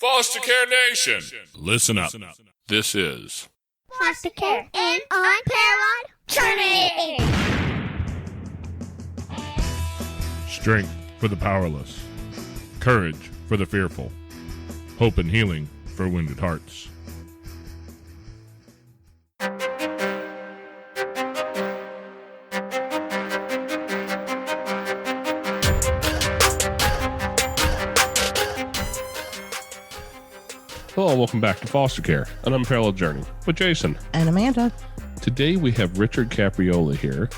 Foster Care Nation, listen up. This is Foster Care and Unparalleled Journey. Strength for the powerless, courage for the fearful, hope and healing for wounded hearts. Hello, welcome back to Foster Care, an Unparalleled Journey with Jason. And Amanda. Today we have Richard Capriola here,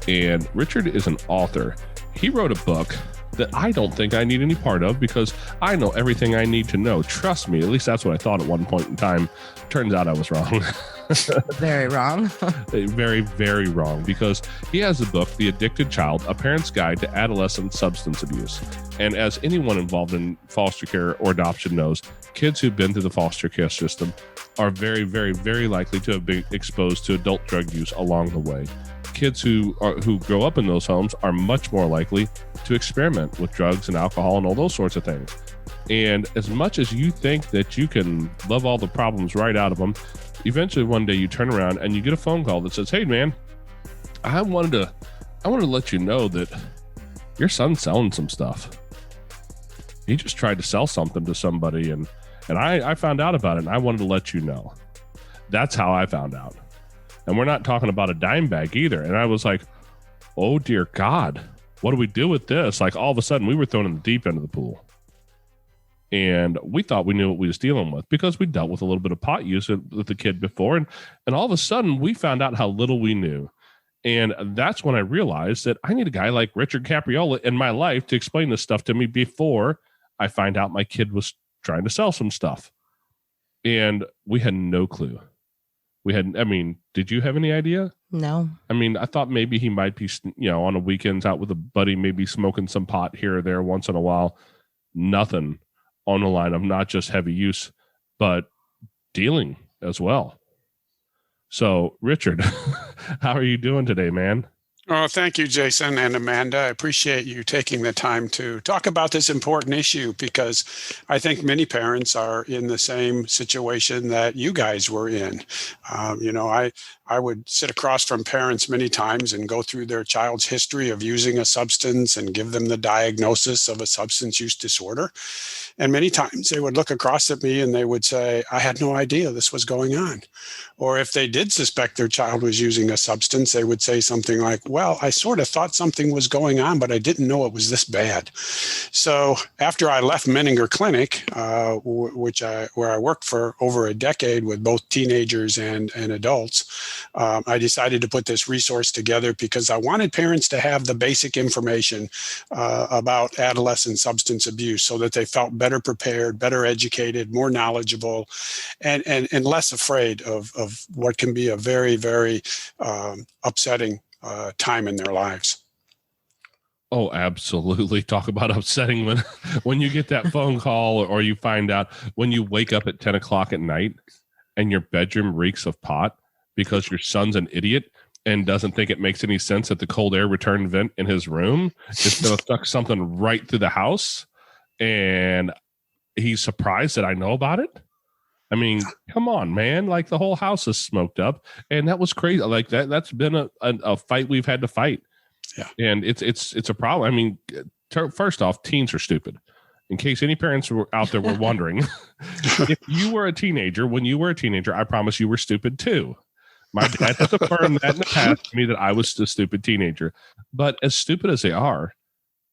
and Richard is an author. He wrote a book that I don't think I need any part of because I know everything I need to know. Trust me, at least that's what I thought at one point in time. Turns out I was wrong. Very wrong. Very, very wrong, because he has a book, The Addicted Child, A Parent's Guide to Adolescent Substance Abuse. And as anyone involved in foster care or adoption knows, kids who've been through the foster care system are very, very, very likely to have been exposed to adult drug use along the way. Kids who grow up in those homes are much more likely to experiment with drugs and alcohol and all those sorts of things. And as much as you think that you can love all the problems right out of them, eventually one day you turn around and you get a phone call that says, "Hey man, I wanted to let you know that your son's selling some stuff. He just tried to sell something to somebody and I found out about it and I wanted to let you know." That's how I found out. And we're not talking about a dime bag either. And I was like, oh dear God, what do we do with this? Like all of a sudden we were thrown in the deep end of the pool. And we thought we knew what we was dealing with because we dealt with a little bit of pot use with the kid before. And all of a sudden we found out how little we knew. And that's when I realized that I need a guy like Richard Capriola in my life to explain this stuff to me before I find out my kid was trying to sell some stuff. And we had no clue. Did you have any idea? No. I thought maybe he might be, on the weekends out with a buddy, maybe smoking some pot here or there once in a while. Nothing on the line of not just heavy use, but dealing as well. So, Richard, how are you doing today, man? Oh, thank you, Jason and Amanda. I appreciate you taking the time to talk about this important issue because I think many parents are in the same situation that you guys were in. I would sit across from parents many times and go through their child's history of using a substance and give them the diagnosis of a substance use disorder. And many times they would look across at me and they would say, I had no idea this was going on. Or if they did suspect their child was using a substance, they would say something like, well, I sort of thought something was going on, but I didn't know it was this bad. So after I left Menninger Clinic, where I worked for over a decade with both teenagers and adults, I decided to put this resource together because I wanted parents to have the basic information about adolescent substance abuse so that they felt better prepared, better educated, more knowledgeable, and less afraid of what can be a very, very upsetting time in their lives. Oh, absolutely. Talk about upsetting when you get that phone call or you find out when you wake up at 10 o'clock at night and your bedroom reeks of pot because your son's an idiot and doesn't think it makes any sense that the cold air return vent in his room is going to suck something right through the house. And he's surprised that I know about it. Come on, man. Like the whole house is smoked up and that was crazy. Like that's been a fight we've had to fight. Yeah. And it's a problem. First off, teens are stupid. In case any parents were out there were wondering, if you were a teenager, when you were a teenager, I promise you were stupid too. My dad has affirmed that in the past to me that I was a stupid teenager. But as stupid as they are,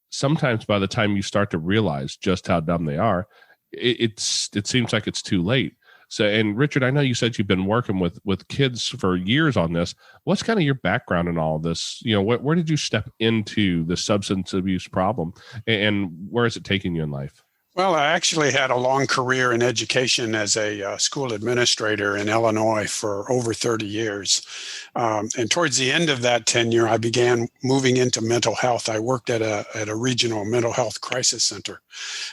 sometimes by the time you start to realize just how dumb they are, it seems like it's too late. So, and Richard, I know you said you've been working with kids for years on this. What's kind of your background in all of this? Where did you step into the substance abuse problem and where is it taking you in life? Well, I actually had a long career in education as a school administrator in Illinois for over 30 years. And towards the end of that tenure, I began moving into mental health. I worked at a regional mental health crisis center.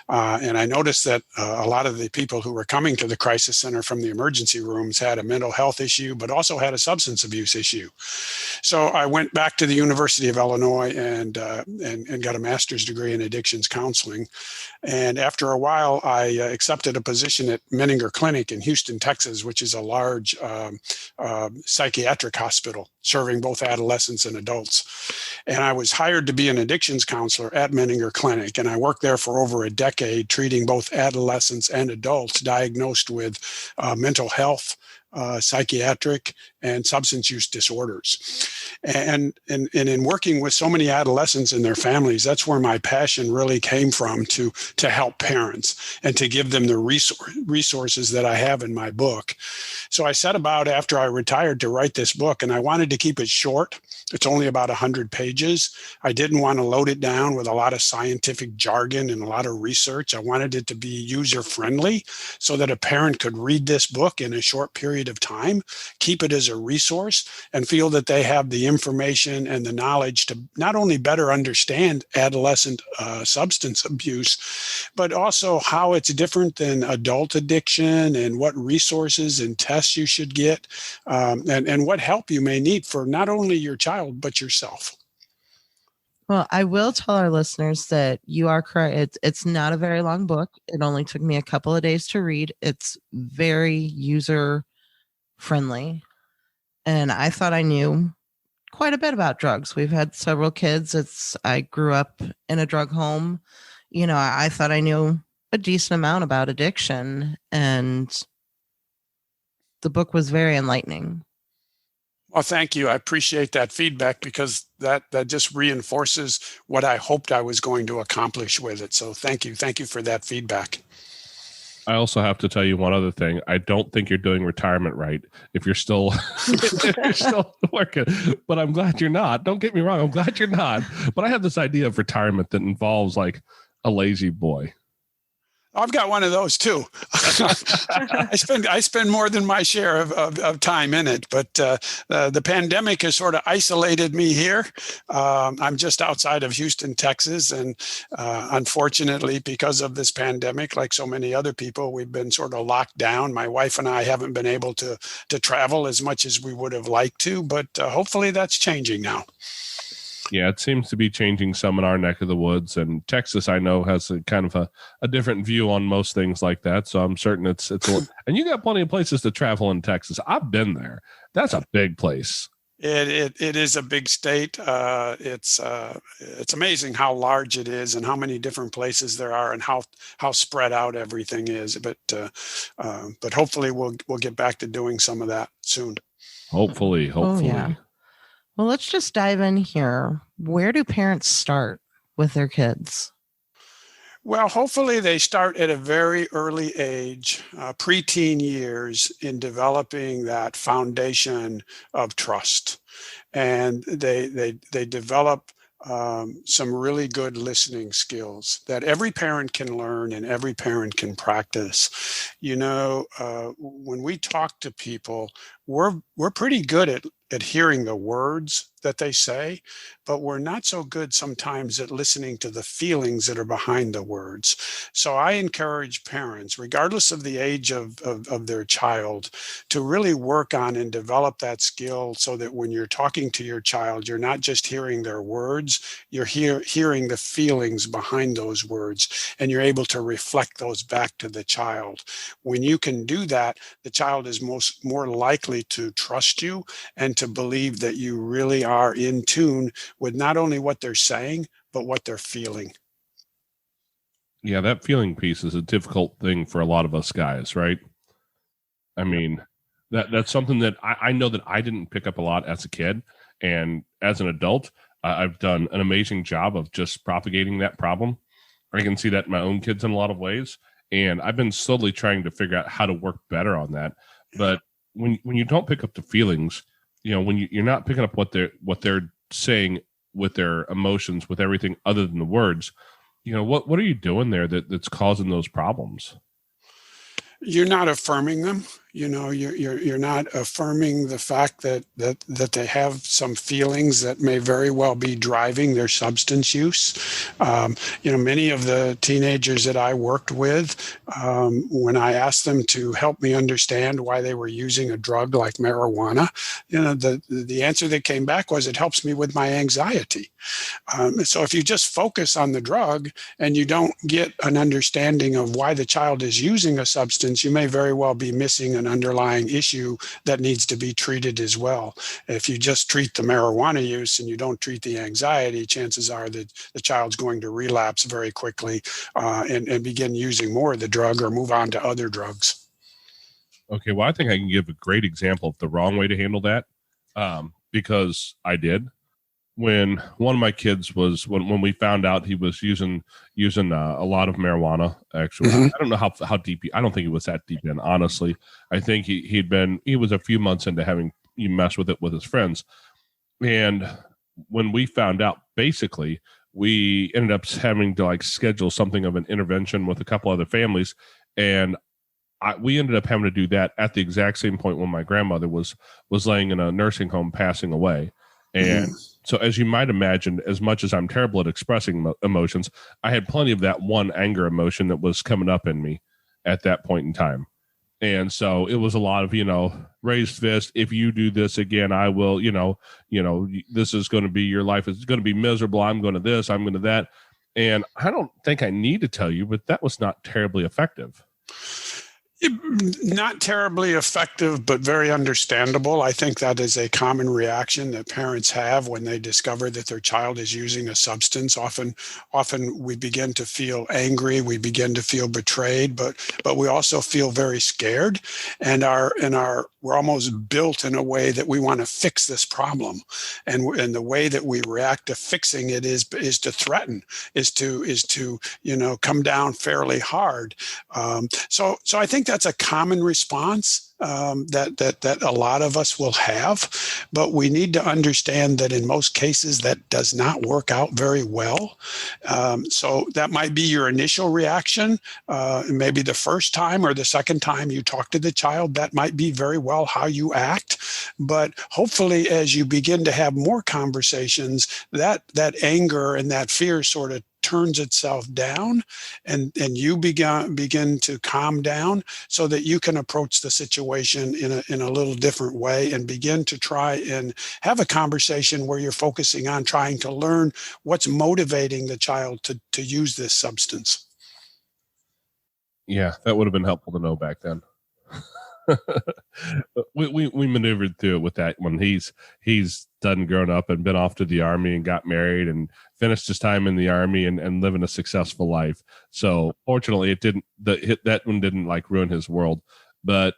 And I noticed that a lot of the people who were coming to the crisis center from the emergency rooms had a mental health issue, but also had a substance abuse issue. So I went back to the University of Illinois and got a master's degree in addictions counseling. And after a while, I accepted a position at Menninger Clinic in Houston, Texas, which is a large psychiatric hospital serving both adolescents and adults. And I was hired to be an addictions counselor at Menninger Clinic. And I worked there for over a decade, treating both adolescents and adults diagnosed with mental health, psychiatric, and substance use disorders. And in working with so many adolescents and their families, that's where my passion really came from, to help parents and to give them the resources that I have in my book. So I set about, after I retired, to write this book, and I wanted to keep it short. It's only about 100 pages. I didn't want to load it down with a lot of scientific jargon and a lot of research. I wanted it to be user-friendly so that a parent could read this book in a short period of time, keep it as a resource, and feel that they have the information and the knowledge to not only better understand adolescent substance abuse, but also how it's different than adult addiction, and what resources and tests you should get, and what help you may need for not only your child, but yourself. Well, I will tell our listeners that you are correct. It's not a very long book. It only took me a couple of days to read. It's very user friendly. And I thought I knew quite a bit about drugs. We've had several kids. I grew up in a drug home. I thought I knew a decent amount about addiction, and the book was very enlightening. Well, thank you. I appreciate that feedback, because that just reinforces what I hoped I was going to accomplish with it. So thank you. Thank you for that feedback. I also have to tell you one other thing. I don't think you're doing retirement right if you're still, if you're still working, but I'm glad you're not. Don't get me wrong. I'm glad you're not. But I have this idea of retirement that involves like a lazy boy. I've got one of those too. I spend more than my share of time in it, but the pandemic has sort of isolated me here. I'm just outside of Houston, Texas, and unfortunately, because of this pandemic, like so many other people, we've been sort of locked down. My wife and I haven't been able to travel as much as we would have liked to, but hopefully that's changing now. Yeah, it seems to be changing some in our neck of the woods, and Texas, I know, has a kind of a different view on most things like that. So I'm certain it's and you got plenty of places to travel in Texas. I've been there. That's a big place. It is a big state. It's amazing how large it is and how many different places there are and how spread out everything is. But hopefully we'll get back to doing some of that soon. Hopefully. Oh, yeah. Well, let's just dive in here. Where do parents start with their kids? Well, hopefully they start at a very early age, preteen years, in developing that foundation of trust. And they develop some really good listening skills that every parent can learn and every parent can practice. When we talk to people, we're pretty good at hearing the words that they say, but we're not so good sometimes at listening to the feelings that are behind the words. So I encourage parents, regardless of the age of their child, to really work on and develop that skill so that when you're talking to your child, you're not just hearing their words, you're hearing the feelings behind those words, and you're able to reflect those back to the child. When you can do that, the child is more likely to trust you and to believe that you really are in tune with not only what they're saying, but what they're feeling. Yeah, that feeling piece is a difficult thing for a lot of us guys, right? I mean, that's something that I know that I didn't pick up a lot as a kid. And as an adult, I've done an amazing job of just propagating that problem. I can see that in my own kids in a lot of ways. And I've been slowly trying to figure out how to work better on that. But when you don't pick up the feelings, when you're not picking up what they're saying with their emotions, with everything other than the words, what are you doing there that's causing those problems? You're not affirming them. You're not affirming the fact that they have some feelings that may very well be driving their substance use. Many of the teenagers that I worked with, when I asked them to help me understand why they were using a drug like marijuana, the answer that came back was, it helps me with my anxiety. So if you just focus on the drug and you don't get an understanding of why the child is using a substance, you may very well be missing an underlying issue that needs to be treated as well. If you just treat the marijuana use and you don't treat the anxiety, chances are that the child's going to relapse very quickly and begin using more of the drug or move on to other drugs. Okay, well, I think I can give a great example of the wrong way to handle that, because I did. When one of my kids was, when we found out he was using a lot of marijuana, actually, I don't know how deep, I don't think he was that deep in, honestly. I think he was a few months into having messed with it with his friends. And when we found out, basically, we ended up having to schedule something of an intervention with a couple other families. And we ended up having to do that at the exact same point when my grandmother was laying in a nursing home, passing away. And so, as you might imagine, as much as I'm terrible at expressing emotions, I had plenty of that one anger emotion that was coming up in me at that point in time. And so it was a lot of, raised fist. If you do this again, I will, this is going to be, your life is going to be miserable. I'm going to this, I'm going to that. And I don't think I need to tell you, but that was not terribly effective. Not terribly effective, but very understandable. I think that is a common reaction that parents have when they discover that their child is using a substance. Often we begin to feel angry, we begin to feel betrayed, but we also feel very scared, and we're almost built in a way that we want to fix this problem, and the way that we react to fixing it is to threaten, is to come down fairly hard. So I think that's a common response that a lot of us will have, but we need to understand that in most cases that does not work out very well. So that might be your initial reaction. Maybe the first time or the second time you talk to the child, that might be very well how you act. But hopefully, as you begin to have more conversations, that anger and that fear sort of turns itself down, and you begin to calm down so that you can approach the situation in a little different way and begin to try and have a conversation where you're focusing on trying to learn what's motivating the child to use this substance. Yeah, that would have been helpful to know back then. we maneuvered through it with that when he's done grown up and been off to the Army and got married and finished his time in the Army and living a successful life. So fortunately that one didn't ruin his world. But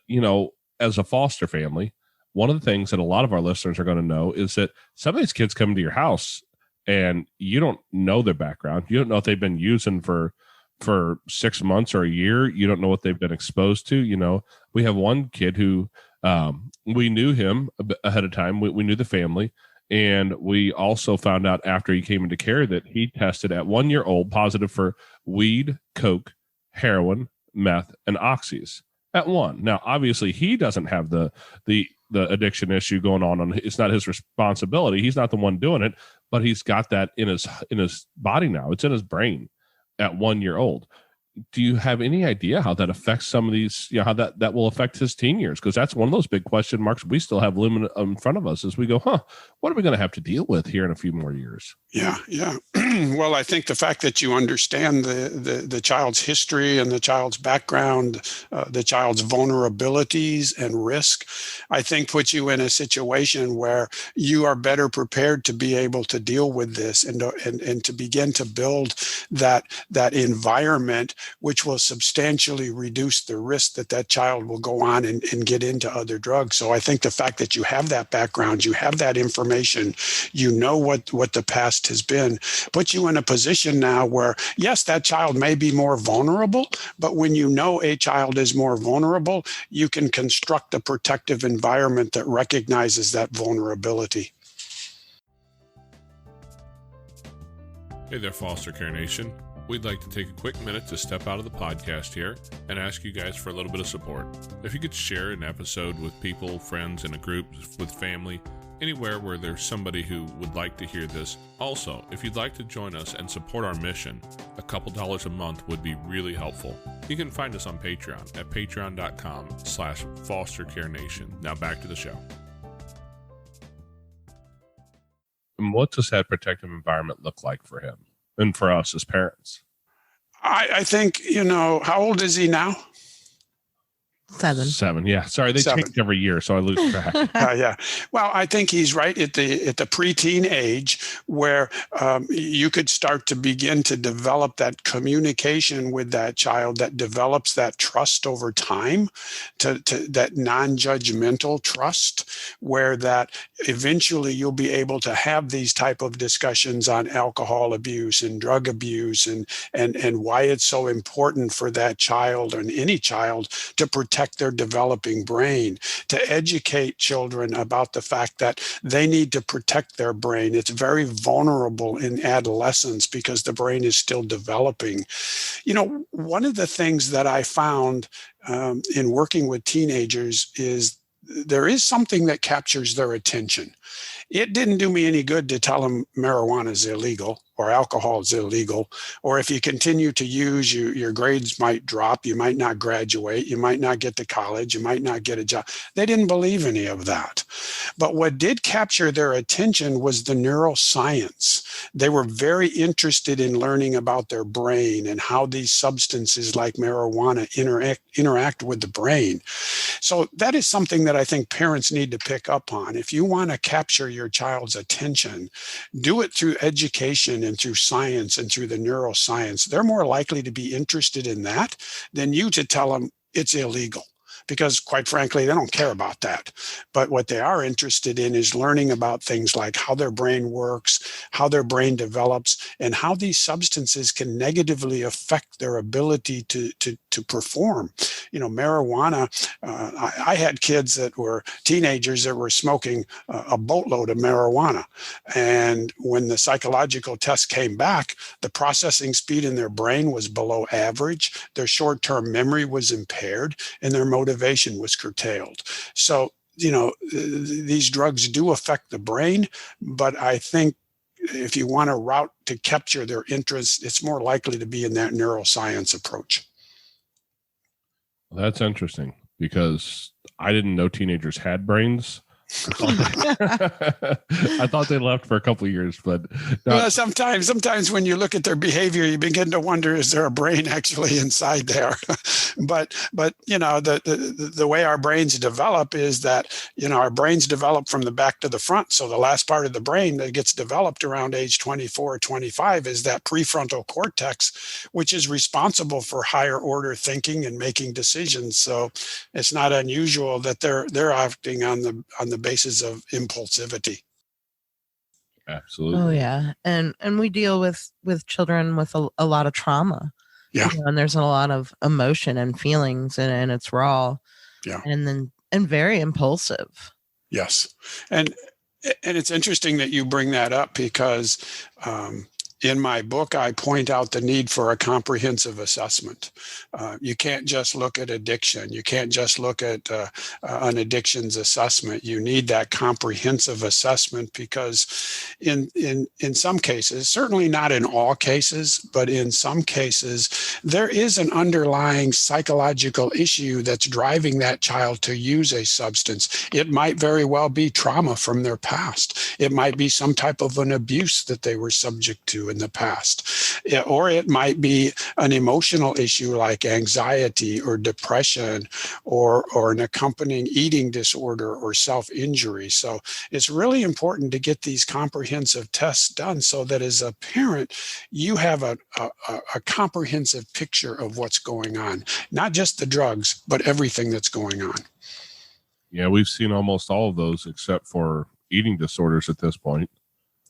as a foster family, one of the things that a lot of our listeners are going to know is that some of these kids come to your house and you don't know their background. You don't know if they've been using for 6 months or a year. You don't know what they've been exposed to. We have one kid who we knew him ahead of time. We knew the family. And we also found out after he came into care that he tested at 1 year old positive for weed, coke, heroin, meth, and oxys at 1. Now, obviously, he doesn't have the addiction issue going on. It's not his responsibility. He's not the one doing it, but he's got that in his body now. It's in his brain at 1 year old. Do you have any idea how that affects some of these, how that will affect his teen years? Because that's one of those big question marks we still have looming in front of us as we go, what are we going to have to deal with here in a few more years? Yeah. Well, I think the fact that you understand the child's history and the child's background, the child's vulnerabilities and risk, I think puts you in a situation where you are better prepared to be able to deal with this and to begin to build that environment which will substantially reduce the risk that child will go on and get into other drugs. So I think the fact that you have that background, you have that information, you know what the past has been, puts you in a position now where, yes, that child may be more vulnerable, but when you know a child is more vulnerable, you can construct a protective environment that recognizes that vulnerability. Hey there, Foster Care Nation. We'd like to take a quick minute to step out of the podcast here and ask you guys for a little bit of support. If you could share an episode with people, friends, in a group, with family, anywhere where there's somebody who would like to hear this. Also, if you'd like to join us and support our mission, a couple dollars a month would be really helpful. You can find us on Patreon at patreon.com/fostercarenation. Now back to the show. And what does that protective environment look like for him and for us as parents? I think, how old is he now? 7. Yeah. Sorry, they 7. change every year, so I lose track. Yeah. Well, I think he's right at the preteen age where you could start to begin to develop that communication with that child that develops that trust over time, to that non-judgmental trust, where that eventually you'll be able to have these type of discussions on alcohol abuse and drug abuse and why it's so important for that child and any child to protect their developing brain, to educate children about the fact that they need to protect their brain. It's very vulnerable in adolescence because the brain is still developing. One of the things that I found in working with teenagers is there is something that captures their attention. It didn't do me any good to tell them marijuana is illegal or alcohol is illegal, or if you continue to use, your grades might drop, you might not graduate, you might not get to college, you might not get a job. They didn't believe any of that. But what did capture their attention was the neuroscience. They were very interested in learning about their brain and how these substances like marijuana interact with the brain. So that is something that I think parents need to pick up on. If you want to capture your child's attention, do it through education and through science and through the neuroscience. They're more likely to be interested in that than you to tell them it's illegal. Because quite frankly, they don't care about that. But what they are interested in is learning about things like how their brain works, how their brain develops, and how these substances can negatively affect their ability to perform. Marijuana, I had kids that were teenagers that were smoking a boatload of marijuana. And when the psychological tests came back, the processing speed in their brain was below average, their short-term memory was impaired, and their motivation was curtailed. So, these drugs do affect the brain, but I think if you want a route to capture their interest, it's more likely to be in that neuroscience approach. Well, that's interesting because I didn't know teenagers had brains. I thought they left for a couple of years, but sometimes when you look at their behavior, you begin to wonder, is there a brain actually inside there? but the way our brains develop is that, our brains develop from the back to the front. So the last part of the brain that gets developed around age 24 or 25 is that prefrontal cortex, which is responsible for higher order thinking and making decisions. So it's not unusual that they're acting on the basis of impulsivity. Absolutely. Oh yeah. And we deal with children with a lot of trauma. Yeah. And there's a lot of emotion and feelings and it's raw. Yeah. And very impulsive. Yes. And it's interesting that you bring that up because in my book, I point out the need for a comprehensive assessment. You can't just look at addiction. You can't just look at an addictions assessment. You need that comprehensive assessment because in some cases, certainly not in all cases, but in some cases, there is an underlying psychological issue that's driving that child to use a substance. It might very well be trauma from their past. It might be some type of an abuse that they were subject to in the past, or it might be an emotional issue like anxiety or depression or an accompanying eating disorder or self-injury. So it's really important to get these comprehensive tests done so that as a parent, you have a comprehensive picture of what's going on, not just the drugs, but everything that's going on. Yeah, we've seen almost all of those except for eating disorders at this point.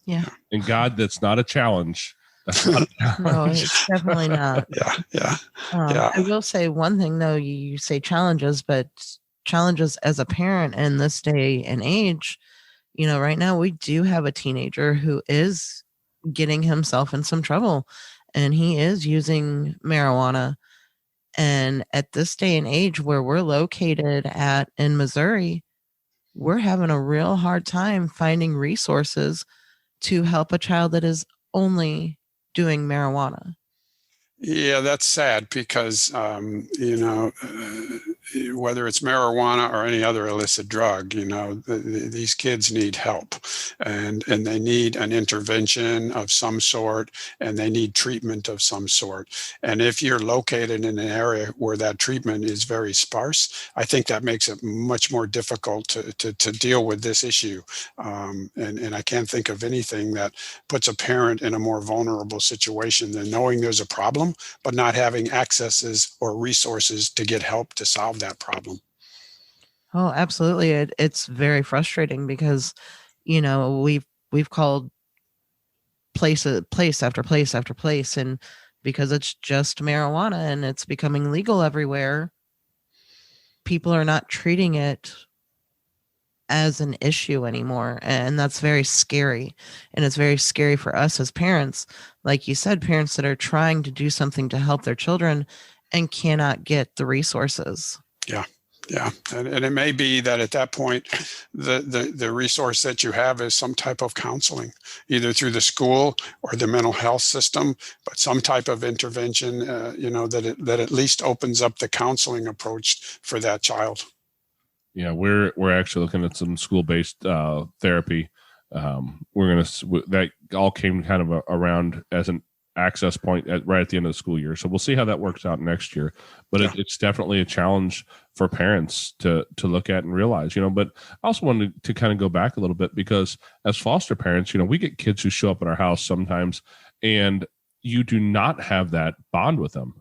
Yeah. And God, that's not a challenge. That's not a challenge. No, it's definitely not. Yeah. I will say one thing though, you say challenges, but challenges as a parent in this day and age, right now we do have a teenager who is getting himself in some trouble. and he is using marijuana. And at this day and age where we're located at in Missouri, we're having a real hard time finding resources to help a child that is only doing marijuana. Yeah, that's sad because, whether it's marijuana or any other illicit drug, these kids need help, and they need an intervention of some sort, and they need treatment of some sort. And if you're located in an area where that treatment is very sparse, I think that makes it much more difficult to deal with this issue. And I can't think of anything that puts a parent in a more vulnerable situation than knowing there's a problem, but not having accesses or resources to get help to solve that problem. Oh, absolutely. It's very frustrating because, we've called place after place after place, and because it's just marijuana and it's becoming legal everywhere, people are not treating it as an issue anymore. And that's very scary. And it's very scary for us as parents. Like you said, parents that are trying to do something to help their children and cannot get the resources. Yeah. Yeah. And it may be that at that point, the resource that you have is some type of counseling, either through the school or the mental health system, but some type of intervention, that at least opens up the counseling approach for that child. Yeah, we're actually looking at some school-based therapy. That all came kind of around as an access point right at the end of the school year. So we'll see how that works out next year. But yeah, it's definitely a challenge for parents to look at and realize, But I also wanted to kind of go back a little bit because as foster parents, we get kids who show up at our house sometimes, and you do not have that bond with them.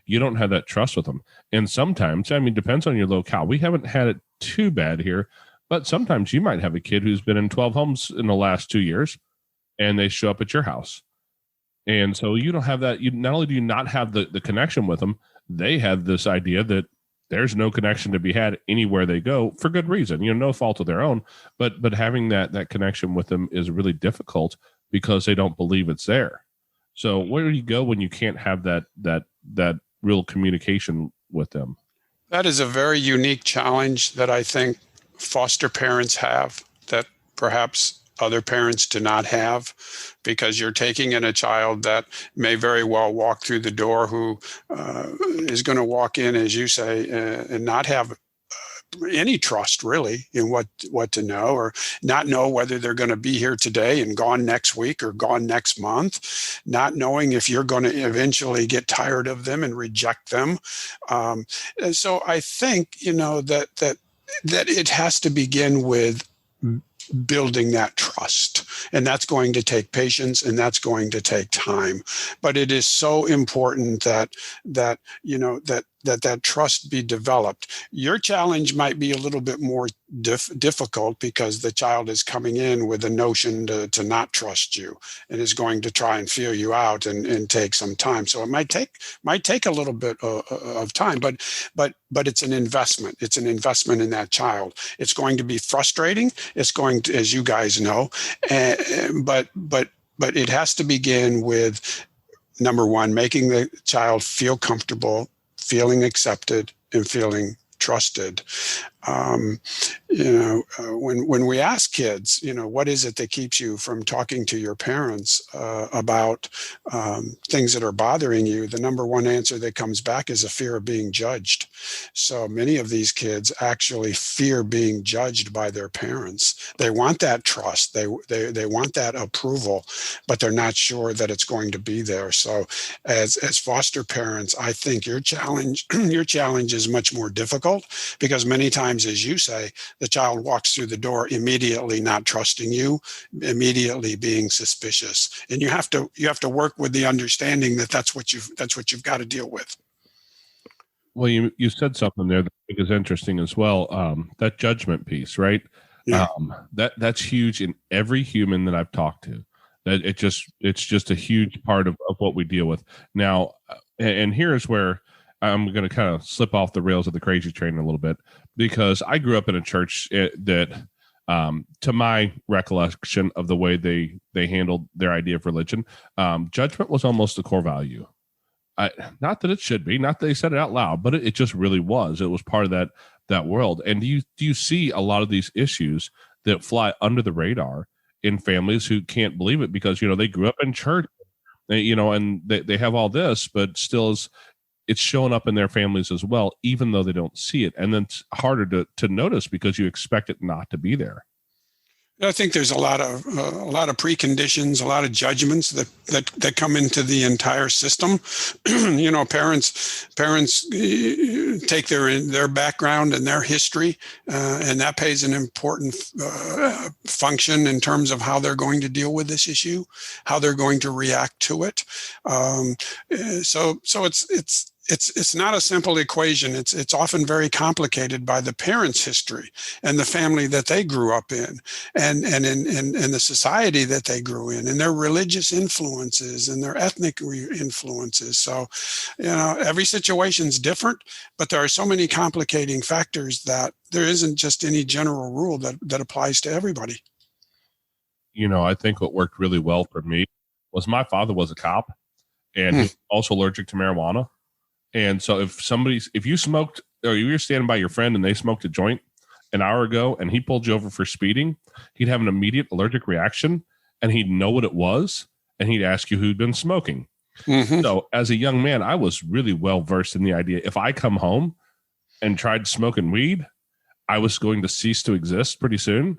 You don't have that trust with them. And sometimes, depends on your locale. We haven't had it too bad here, but sometimes you might have a kid who's been in 12 homes in the last 2 years, and they show up at your house. And so you don't have that. Not only do you not have the connection with them, they have this idea that there's no connection to be had anywhere they go for good reason, no fault of their own. But having that connection with them is really difficult because they don't believe it's there. So where do you go when you can't have that real communication with them? That is a very unique challenge that I think foster parents have that perhaps other parents do not have, because you're taking in a child that may very well walk through the door who is going to walk in, as you say, and not have any trust really in what to know, or not know whether they're going to be here today and gone next week or gone next month, not knowing if you're going to eventually get tired of them and reject them. And so I think, that it has to begin with building that trust, and that's going to take patience, and that's going to take time. But it is so important that trust be developed. Your challenge might be a little bit more difficult because the child is coming in with a notion to not trust you and is going to try and feel you out and take some time. So it might take a little bit of time, but it's an investment. It's an investment in that child. It's going to be frustrating. It's going to, as you guys know, but it has to begin with, number one, making the child feel comfortable, feeling accepted, and feeling trusted. When we ask kids, what is it that keeps you from talking to your parents about things that are bothering you, the number one answer that comes back is a fear of being judged. So many of these kids actually fear being judged by their parents. They want that trust. They want that approval, but they're not sure that it's going to be there. So as foster parents, I think your challenge is much more difficult, because many times, as you say, the child walks through the door immediately not trusting you, immediately being suspicious, and you have to work with the understanding that that's what you've got to deal with. Well, you said something there that I think is interesting as well. That judgment piece, right? Yeah. That's huge in every human that I've talked to. That it's just a huge part of what we deal with now. And here's where I'm going to kind of slip off the rails of the crazy train a little bit, because I grew up in a church that To my recollection of the way they handled their idea of religion, judgment was almost a core value. Not that it should be, not that they said it out loud, but it just really was. It was part of that world. And do you see a lot of these issues that fly under the radar in families who can't believe it because, they grew up in church, and they have all this, but still it's showing up in their families as well, even though they don't see it. And then it's harder to notice because you expect it not to be there. I think there's a lot of preconditions, a lot of judgments that come into the entire system. Parents take their background and their history, and that plays an important function in terms of how they're going to deal with this issue, how they're going to react to it. So it's not a simple equation. It's often very complicated by the parents' history and the family that they grew up in, and the society that they grew in, and their religious influences and their ethnic influences. So, every situation's different, but there are so many complicating factors that there isn't just any general rule that applies to everybody. I think what worked really well for me was my father was a cop, and he was also allergic to marijuana. And so if you smoked, or you were standing by your friend and they smoked a joint an hour ago and he pulled you over for speeding, he'd have an immediate allergic reaction and he'd know what it was. And he'd ask you who'd been smoking. Mm-hmm. So as a young man, I was really well versed in the idea. If I come home and tried smoking weed, I was going to cease to exist pretty soon.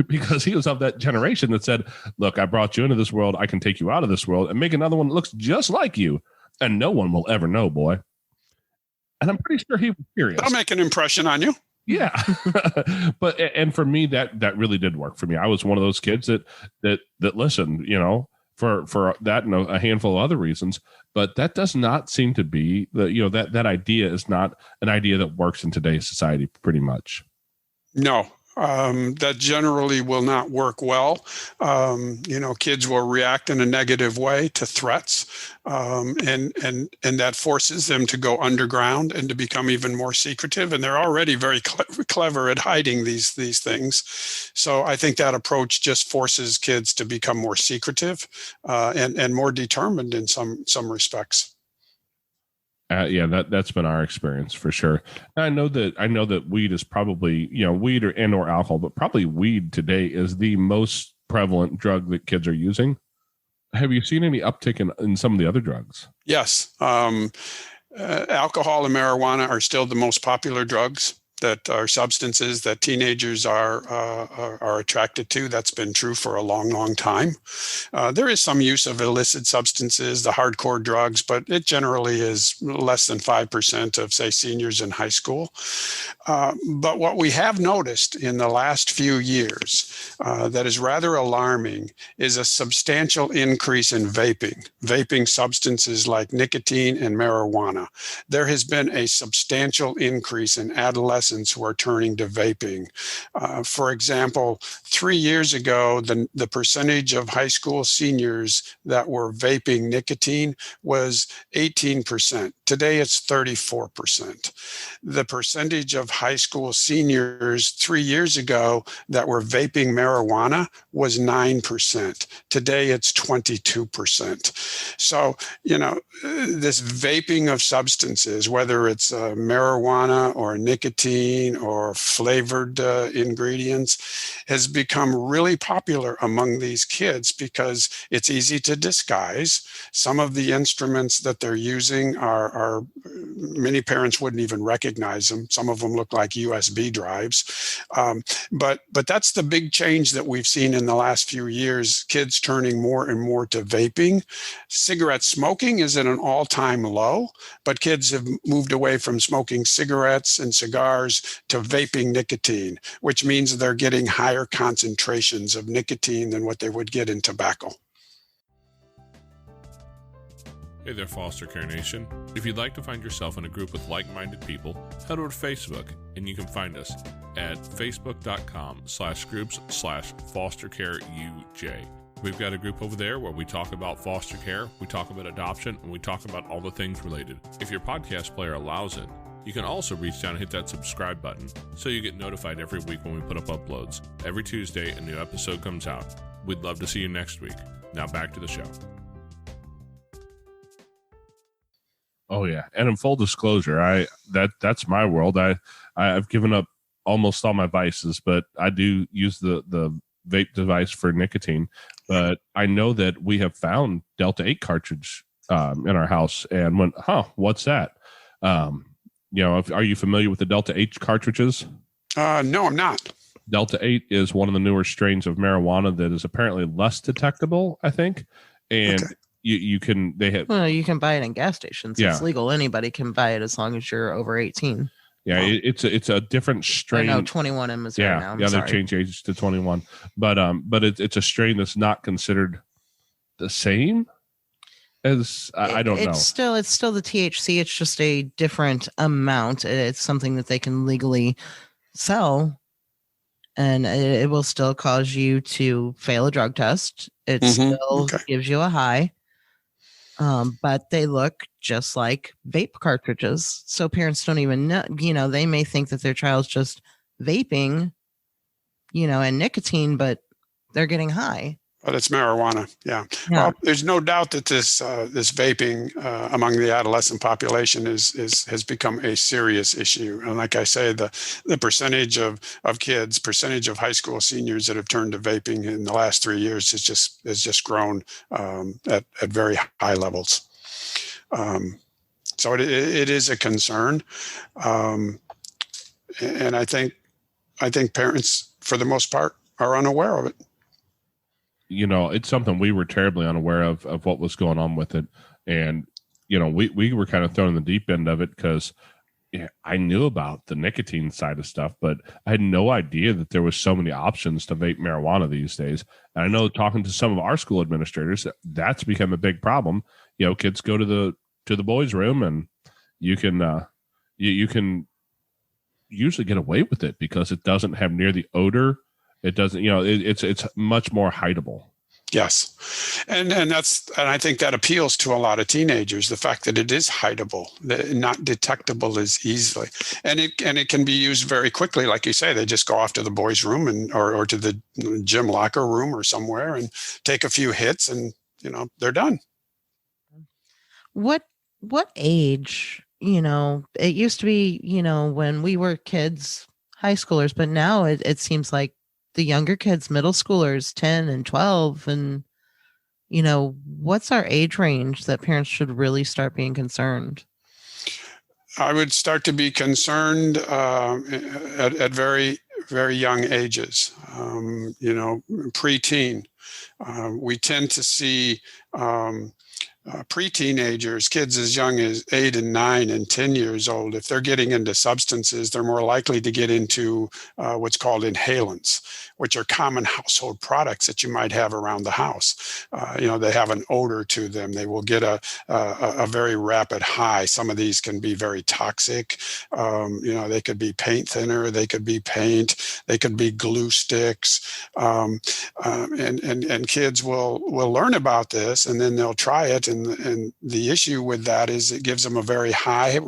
Because he was of that generation that said, look, I brought you into this world. I can take you out of this world and make another one that looks just like you. And no one will ever know, boy. And I'm pretty sure he was serious. That'll make an impression on you. Yeah. And for me, that really did work for me. I was one of those kids that listened, for that and a handful of other reasons. But that does not seem to be that idea is not an idea that works in today's society pretty much. No. That generally will not work well. Kids will react in a negative way to threats, and that forces them to go underground and to become even more secretive. And they're already very clever at hiding these things. So I think that approach just forces kids to become more secretive and more determined in some respects. That's been our experience for sure. And I know that weed is probably, weed or alcohol, but probably weed today is the most prevalent drug that kids are using. Have you seen any uptick in some of the other drugs? Yes. Alcohol and marijuana are still the most popular drugs that are substances that teenagers are attracted to. That's been true for a long, long time. There is some use of illicit substances, the hardcore drugs, but it generally is less than 5% of, say, seniors in high school. But what we have noticed in the last few years that is rather alarming is a substantial increase in vaping substances like nicotine and marijuana. There has been a substantial increase in adolescents who are turning to vaping. For example, 3 years ago, the percentage of high school seniors that were vaping nicotine was 18%. Today, it's 34%. The percentage of high school seniors 3 years ago that were vaping marijuana was 9%. Today, it's 22%. So, this vaping of substances, whether it's marijuana or nicotine or flavored ingredients, has become really popular among these kids because it's easy to disguise. Some of the instruments that they're using are many parents wouldn't even recognize them. Some of them look like USB drives. But that's the big change that we've seen in the last few years, kids turning more and more to vaping. Cigarette smoking is at an all-time low, but kids have moved away from smoking cigarettes and cigars to vaping nicotine, which means they're getting higher concentrations of nicotine than what they would get in tobacco. Hey there, Foster Care Nation. If you'd like to find yourself in a group with like-minded people, head over to Facebook, and you can find us at facebook.com/groups/fostercareuj. We've got a group over there where we talk about foster care, we talk about adoption, and we talk about all the things related. If your podcast player allows it, You can also reach down and hit that subscribe button so you get notified every week when we put up uploads. Every Tuesday, a new episode comes out. We'd love to see you next week. Now back to the show. Oh yeah, and in full disclosure, that's my world. I've given up almost all my vices, but I do use the vape device for nicotine. But I know that we have found Delta 8 cartridge in our house, and went, what's that? Are you familiar with the Delta 8 cartridges? No, I'm not. Delta 8 is one of the newer strains of marijuana that is apparently less detectable, I think, and. Okay. You can buy it in gas stations. Yeah. It's legal. Anybody can buy it as long as you're over 18. Yeah, wow. It's a different strain. No, 21 in Missouri now. They changed age to 21. But it's a strain that's not considered the same as I don't know. It's still the THC. It's just a different amount. It's something that they can legally sell, and it will still cause you to fail a drug test. It still gives you a high. But they look just like vape cartridges. So parents don't even know, they may think that their child's just vaping, and nicotine, but they're getting high. But it's marijuana. Yeah. Well, there's no doubt that this vaping among the adolescent population has become a serious issue. And like I say, the percentage of kids, percentage of high school seniors that have turned to vaping in the last 3 years has just grown at very high levels. So it is a concern, and I think parents, for the most part, are unaware of it. It's something we were terribly unaware of what was going on with it. And, we were kind of thrown in the deep end of it because I knew about the nicotine side of stuff, but I had no idea that there was so many options to vape marijuana these days. And I know, talking to some of our school administrators, that's become a big problem. Kids go to the boys' room, and you can usually get away with it because it doesn't have near the odor. It doesn't, it's much more hideable. Yes. And I think that appeals to a lot of teenagers, the fact that it is hideable, not detectable as easily. And it can be used very quickly. Like you say, they just go off to the boys' room or to the gym locker room or somewhere and take a few hits, and, they're done. What age, it used to be, when we were kids, high schoolers, but now it seems like the younger kids, middle schoolers, 10 and 12. And, what's our age range that parents should really start being concerned? I would start to be concerned at very, very young ages, preteen. We tend to see pre-teenagers, kids as young as 8 and 9 and 10 years old. If they're getting into substances, they're more likely to get into what's called inhalants, which are common household products that you might have around the house. They have an odor to them. They will get a very rapid high. Some of these can be very toxic. They could be paint thinner. They could be paint. They could be glue sticks. And kids will learn about this, and then they'll try it. And the issue with that is it gives them a very high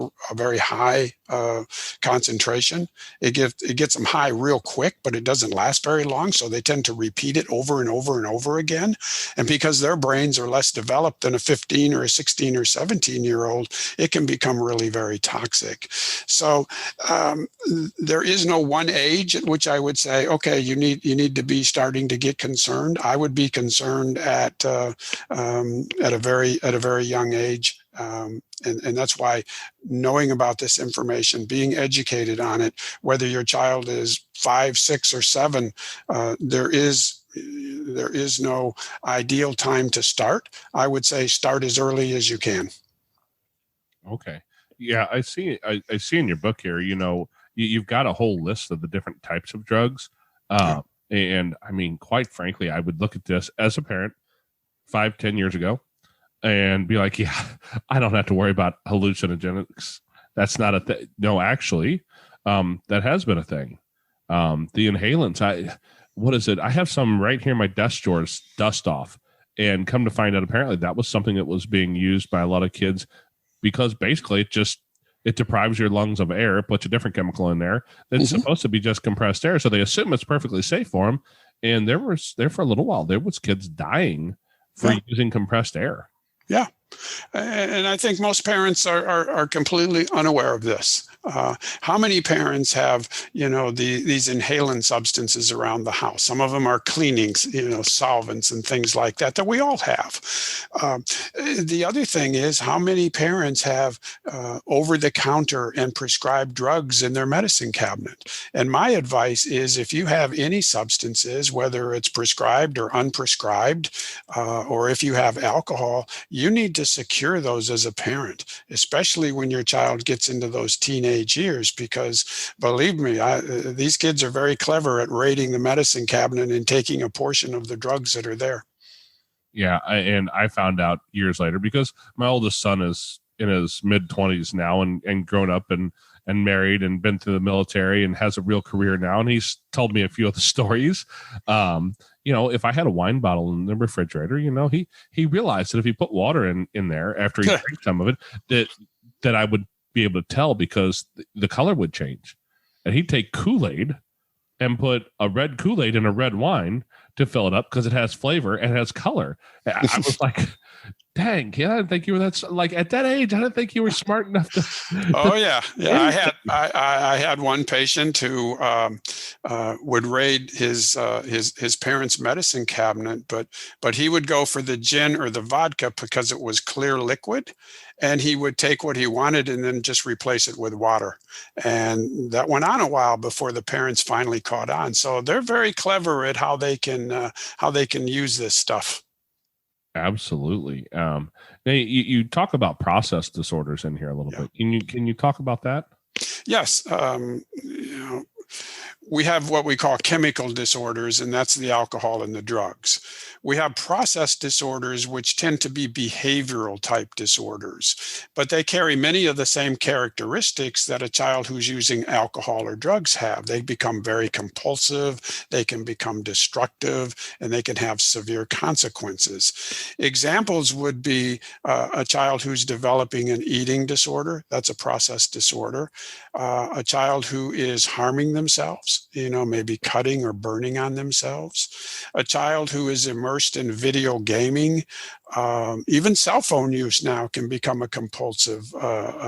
concentration. It gets them high real quick, but it doesn't last very long. So they tend to repeat it over and over and over again. And because their brains are less developed than a 15 or a 16 or 17-year-old, it can become really very toxic. So there is no one age at which I would say, okay, you need to be starting to get concerned. I would be concerned at a very young age. And that's why knowing about this information, being educated on it, whether your child is 5, 6, or 7, there is no ideal time to start. I would say start as early as you can. Okay. Yeah, I see in your book here, you've got a whole list of the different types of drugs. And I mean, quite frankly, I would look at this as a parent 5-10 years ago and be like, yeah, I don't have to worry about hallucinogenics. That's not a thing. No, actually, that has been a thing. The inhalants, what is it? I have some right here in my desk drawers, dust off, and come to find out, apparently that was something that was being used by a lot of kids because basically it just it deprives your lungs of air, puts a different chemical in there that's supposed to be just compressed air. So they assume it's perfectly safe for them. And there for a little while, there was kids dying for using compressed air. Yeah. And I think most parents are completely unaware of this. How many parents have, these inhalant substances around the house? Some of them are cleanings, solvents and things like that we all have. The other thing is, how many parents have over-the-counter and prescribed drugs in their medicine cabinet? And my advice is, if you have any substances, whether it's prescribed or unprescribed, or if you have alcohol, you need to secure those as a parent, especially when your child gets into those teenage years, because believe me, these kids are very clever at raiding the medicine cabinet and taking a portion of the drugs that are there. Yeah. And I found out years later, because my oldest son is in his mid-20s now and grown up and married and been through the military and has a real career now. And he's told me a few of the stories. If I had a wine bottle in the refrigerator, he realized that if he put water in there after he drank some of it, that I would be able to tell, because the color would change. And he'd take Kool-Aid and put a red Kool-Aid in a red wine to fill it up because it has flavor and has color. I was like, dang, kid, I didn't think you were that, like, at that age, I didn't think you were smart enough to. Oh yeah. I had one patient who would raid his parents' medicine cabinet, but he would go for the gin or the vodka because it was clear liquid, and he would take what he wanted and then just replace it with water. And that went on a while before the parents finally caught on. So they're very clever at how they can use this stuff. Absolutely. Now you talk about process disorders in here a little bit. Can you talk about that? Yes. We have what we call chemical disorders, and that's the alcohol and the drugs. We have process disorders, which tend to be behavioral type disorders, but they carry many of the same characteristics that a child who's using alcohol or drugs have. They become very compulsive, they can become destructive, and they can have severe consequences. Examples would be a child who's developing an eating disorder. That's a process disorder. A child who is harming themselves, maybe cutting or burning on themselves. A child who is immersed in video gaming. Even cell phone use now can become a compulsive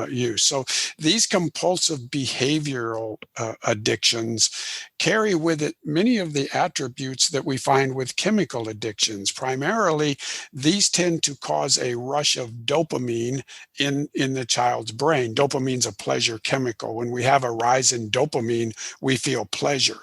use. So these compulsive behavioral addictions carry with it many of the attributes that we find with chemical addictions. Primarily, these tend to cause a rush of dopamine in the child's brain. Dopamine's a pleasure chemical. When we have a rise in dopamine, we feel pleasure.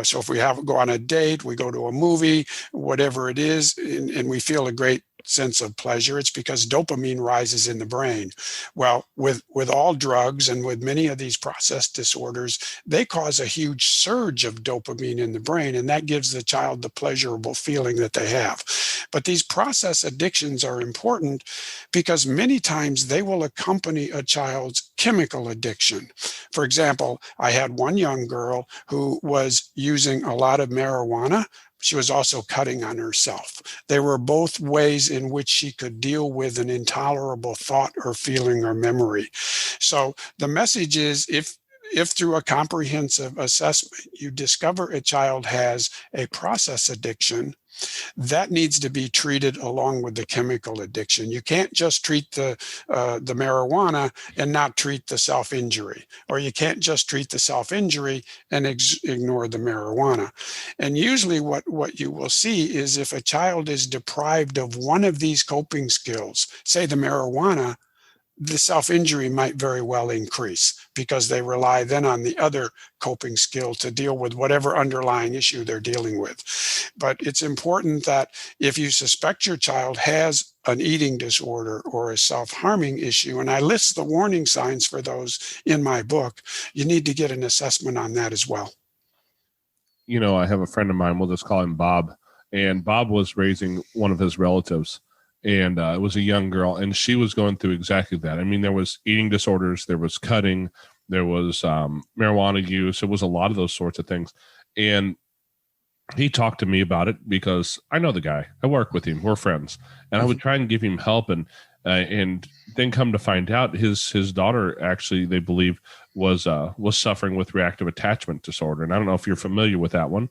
So if we go on a date, we go to a movie, whatever it is, and we feel a great sense of pleasure, it's because dopamine rises in the brain. Well, with all drugs and with many of these process disorders, they cause a huge surge of dopamine in the brain, and that gives the child the pleasurable feeling that they have. But these process addictions are important because many times they will accompany a child's chemical addiction. For example, I had one young girl who was using a lot of marijuana. She was also cutting on herself. They were both ways in which she could deal with an intolerable thought or feeling or memory. So the message is, if through a comprehensive assessment you discover a child has a process addiction, that needs to be treated along with the chemical addiction. You can't just treat the marijuana and not treat the self-injury, or you can't just treat the self-injury and ignore the marijuana. And usually what you will see is, if a child is deprived of one of these coping skills, say the marijuana, the self-injury might very well increase because they rely then on the other coping skill to deal with whatever underlying issue they're dealing with. But it's important that if you suspect your child has an eating disorder or a self-harming issue, and I list the warning signs for those in my book, you need to get an assessment on that as well. I have a friend of mine, we'll just call him Bob, and Bob was raising one of his relatives. And it was a young girl, and she was going through exactly that. I mean, there was eating disorders, there was cutting, there was marijuana use. It was a lot of those sorts of things. And he talked to me about it because I know the guy. I work with him. We're friends. And I would try and give him help. And and then come to find out his daughter actually, they believe, was suffering with reactive attachment disorder. And I don't know if you're familiar with that one,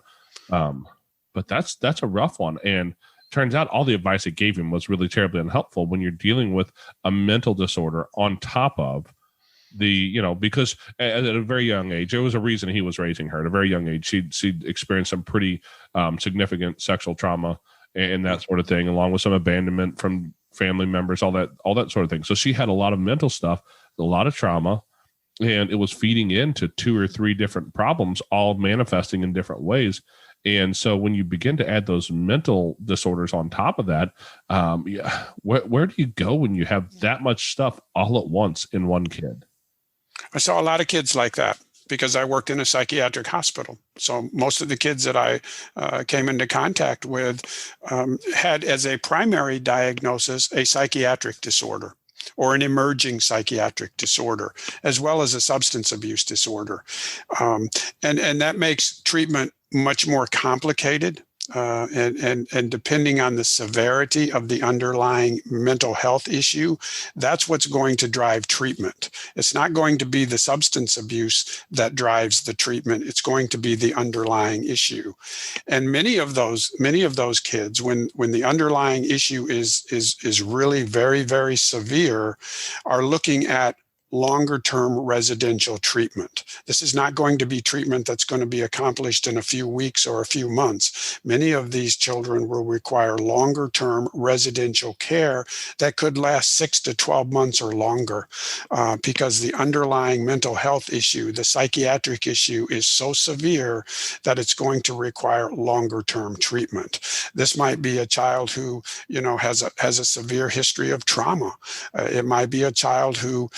but that's a rough one. And turns out all the advice it gave him was really terribly unhelpful when you're dealing with a mental disorder on top of because at a very young age, there was a reason he was raising her. At a very young age, she'd experienced some pretty significant sexual trauma and that sort of thing, along with some abandonment from family members, all that sort of thing. So she had a lot of mental stuff, a lot of trauma, and it was feeding into 2 or 3 different problems, all manifesting in different ways. And so when you begin to add those mental disorders on top of that, where do you go when you have that much stuff all at once in one kid? I saw a lot of kids like that because I worked in a psychiatric hospital. So most of the kids that I came into contact with had as a primary diagnosis a psychiatric disorder or an emerging psychiatric disorder, as well as a substance abuse disorder. And that makes treatment much more complicated. And depending on the severity of the underlying mental health issue, that's what's going to drive treatment. It's not going to be the substance abuse that drives the treatment. It's going to be the underlying issue. And many of those kids, when the underlying issue is really very, very severe, are looking at longer-term residential treatment. This is not going to be treatment that's going to be accomplished in a few weeks or a few months. Many of these children will require longer-term residential care that could last 6 to 12 months or longer because the underlying mental health issue, the psychiatric issue, is so severe that it's going to require longer-term treatment. This might be a child who, has a severe history of trauma. It might be a child who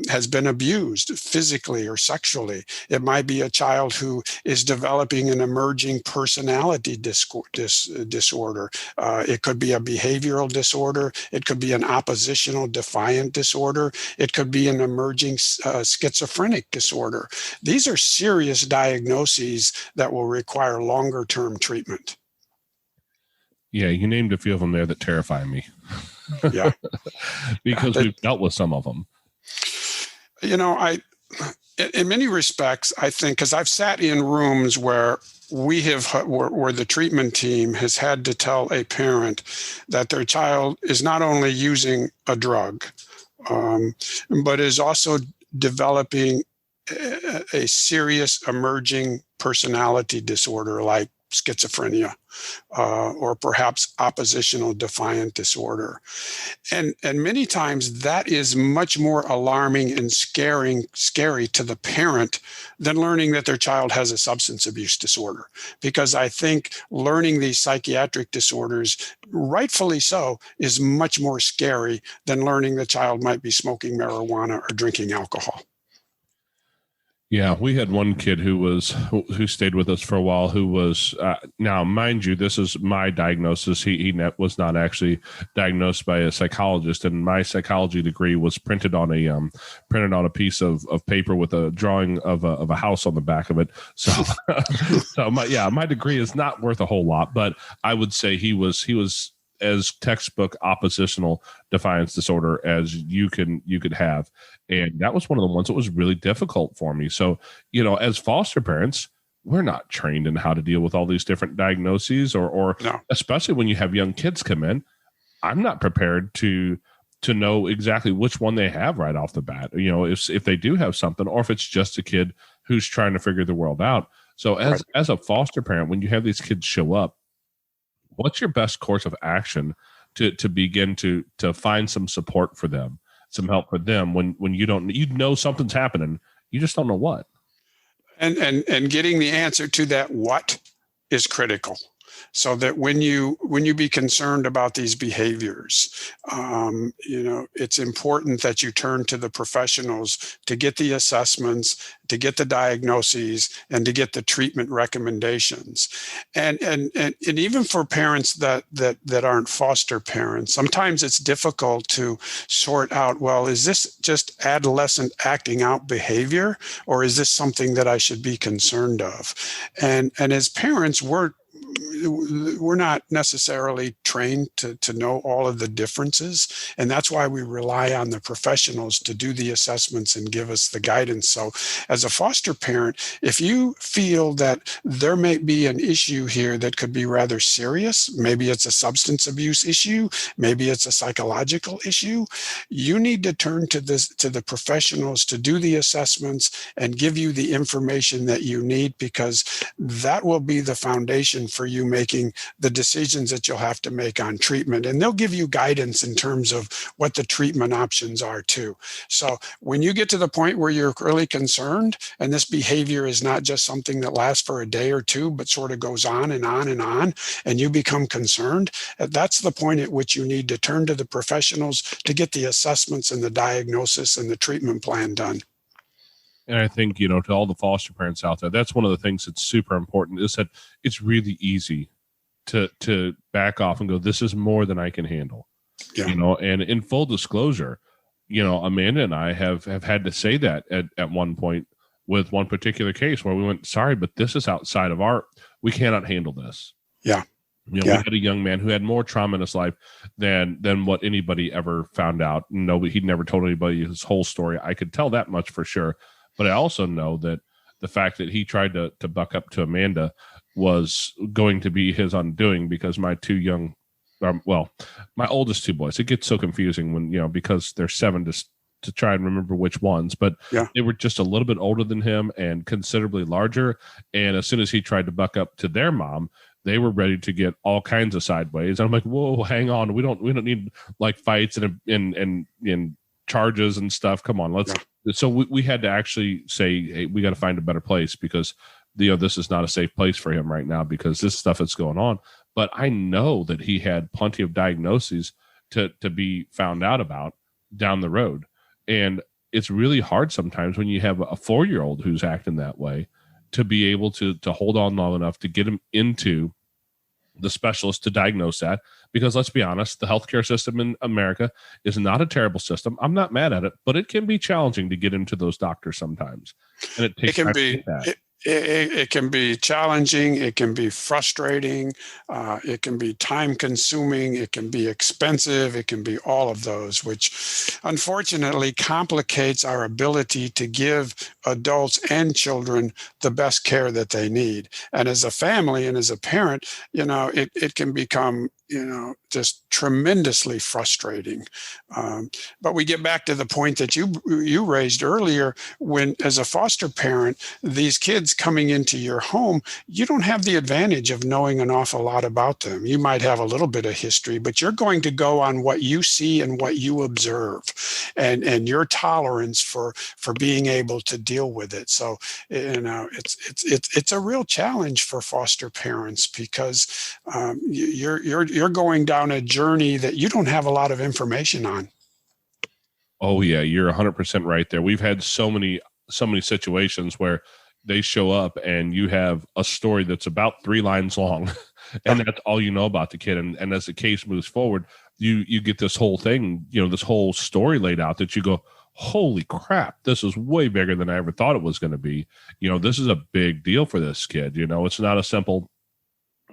has been abused physically or sexually. It might be a child who is developing an emerging personality disorder. It could be a behavioral disorder. It could be an oppositional defiant disorder. It could be an emerging schizophrenic disorder. These are serious diagnoses that will require longer-term treatment. Yeah, you named a few of them there that terrify me. Yeah. Because we've dealt with some of them. In many respects, I think, because I've sat in rooms where where the treatment team has had to tell a parent that their child is not only using a drug, but is also developing a serious emerging personality disorder like schizophrenia, or perhaps oppositional defiant disorder. And many times that is much more alarming and scary to the parent than learning that their child has a substance abuse disorder. Because I think learning these psychiatric disorders, rightfully so, is much more scary than learning the child might be smoking marijuana or drinking alcohol. Yeah, we had one kid who stayed with us for a while, who was, now mind you, this is my diagnosis. He was not actually diagnosed by a psychologist, and my psychology degree was printed on a piece of paper with a drawing of a house on the back of it. So, my degree is not worth a whole lot, but I would say he was as textbook oppositional defiance disorder as you could have. And that was one of the ones that was really difficult for me. So, as foster parents, we're not trained in how to deal with all these different diagnoses or no. Especially when you have young kids come in, I'm not prepared to know exactly which one they have right off the bat, if they do have something, or if it's just a kid who's trying to figure the world out. So as a foster parent, when you have these kids show up, what's your best course of action to begin to find some support for them, some help for them when you something's happening, you just don't know what. And getting the answer to that what is critical. So that when you be concerned about these behaviors, it's important that you turn to the professionals to get the assessments, to get the diagnoses, and to get the treatment recommendations. And even for parents that aren't foster parents, sometimes it's difficult to sort out, well, is this just adolescent acting out behavior, or is this something that I should be concerned of? And as parents, we're not necessarily trained to know all of the differences. And that's why we rely on the professionals to do the assessments and give us the guidance. So as a foster parent, if you feel that there may be an issue here that could be rather serious, maybe it's a substance abuse issue, maybe it's a psychological issue, you need to turn to the professionals to do the assessments and give you the information that you need, because that will be the foundation for you making the decisions that you'll have to make on treatment. And they'll give you guidance in terms of what the treatment options are too. So when you get to the point where you're really concerned, and this behavior is not just something that lasts for a day or two, but sort of goes on and on and on, and you become concerned, that's the point at which you need to turn to the professionals to get the assessments and the diagnosis and the treatment plan done. And I think, to all the foster parents out there, that's one of the things that's super important, is that it's really easy to back off and go, this is more than I can handle. Yeah. And in full disclosure, Amanda and I have had to say that at one point with one particular case where we went, sorry, but this is outside of we cannot handle this. Yeah. We had a young man who had more trauma in his life than what anybody ever found out. He'd never told anybody his whole story. I could tell that much for sure. But I also know that the fact that he tried to buck up to Amanda was going to be his undoing, because my my oldest two boys, it gets so confusing when, because they're 7 to try and remember which ones, but they were just a little bit older than him and considerably larger. And as soon as he tried to buck up to their mom, they were ready to get all kinds of sideways. And I'm like, whoa, hang on. We don't need like fights and charges and stuff. Come on, let's. So we had to actually say, hey, we got to find a better place, because this is not a safe place for him right now, because this stuff is going on. But I know that he had plenty of diagnoses to be found out about down the road. And it's really hard sometimes when you have a 4-year-old who's acting that way to be able to hold on long enough to get him into the specialist to diagnose that. Because let's be honest, the healthcare system in America is not a terrible system. I'm not mad at it, but it can be challenging to get into those doctors sometimes. And it takes time to get that. It can be challenging. It can be frustrating. It can be time consuming. It can be expensive. It can be all of those, which unfortunately complicates our ability to give adults and children the best care that they need. And as a family and as a parent, it can become, just tremendously frustrating. But we get back to the point that you raised earlier, when as a foster parent, these kids coming into your home, you don't have the advantage of knowing an awful lot about them. You might have a little bit of history, but you're going to go on what you see and what you observe, and your tolerance for being able to deal with it. So, it's a real challenge for foster parents, because you're going down a journey that you don't have a lot of information on. Oh yeah, you're 100% right there. We've had so many situations where they show up and you have a story that's about 3 lines long, and that's all you know about the kid. And as the case moves forward, you get this whole thing, this whole story laid out that you go, holy crap, this is way bigger than I ever thought it was going to be. This is a big deal for this kid. It's not a simple,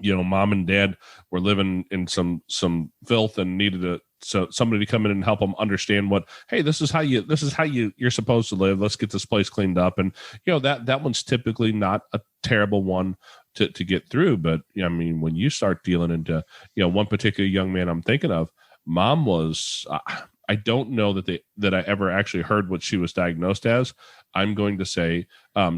mom and dad were living in some filth and needed somebody to come in and help them understand this is how you're supposed to live. Let's get this place cleaned up. And, that one's typically not a terrible one to get through. But when you start dealing into, one particular young man I'm thinking of, mom was, I don't know that I ever actually heard what she was diagnosed as. I'm going to say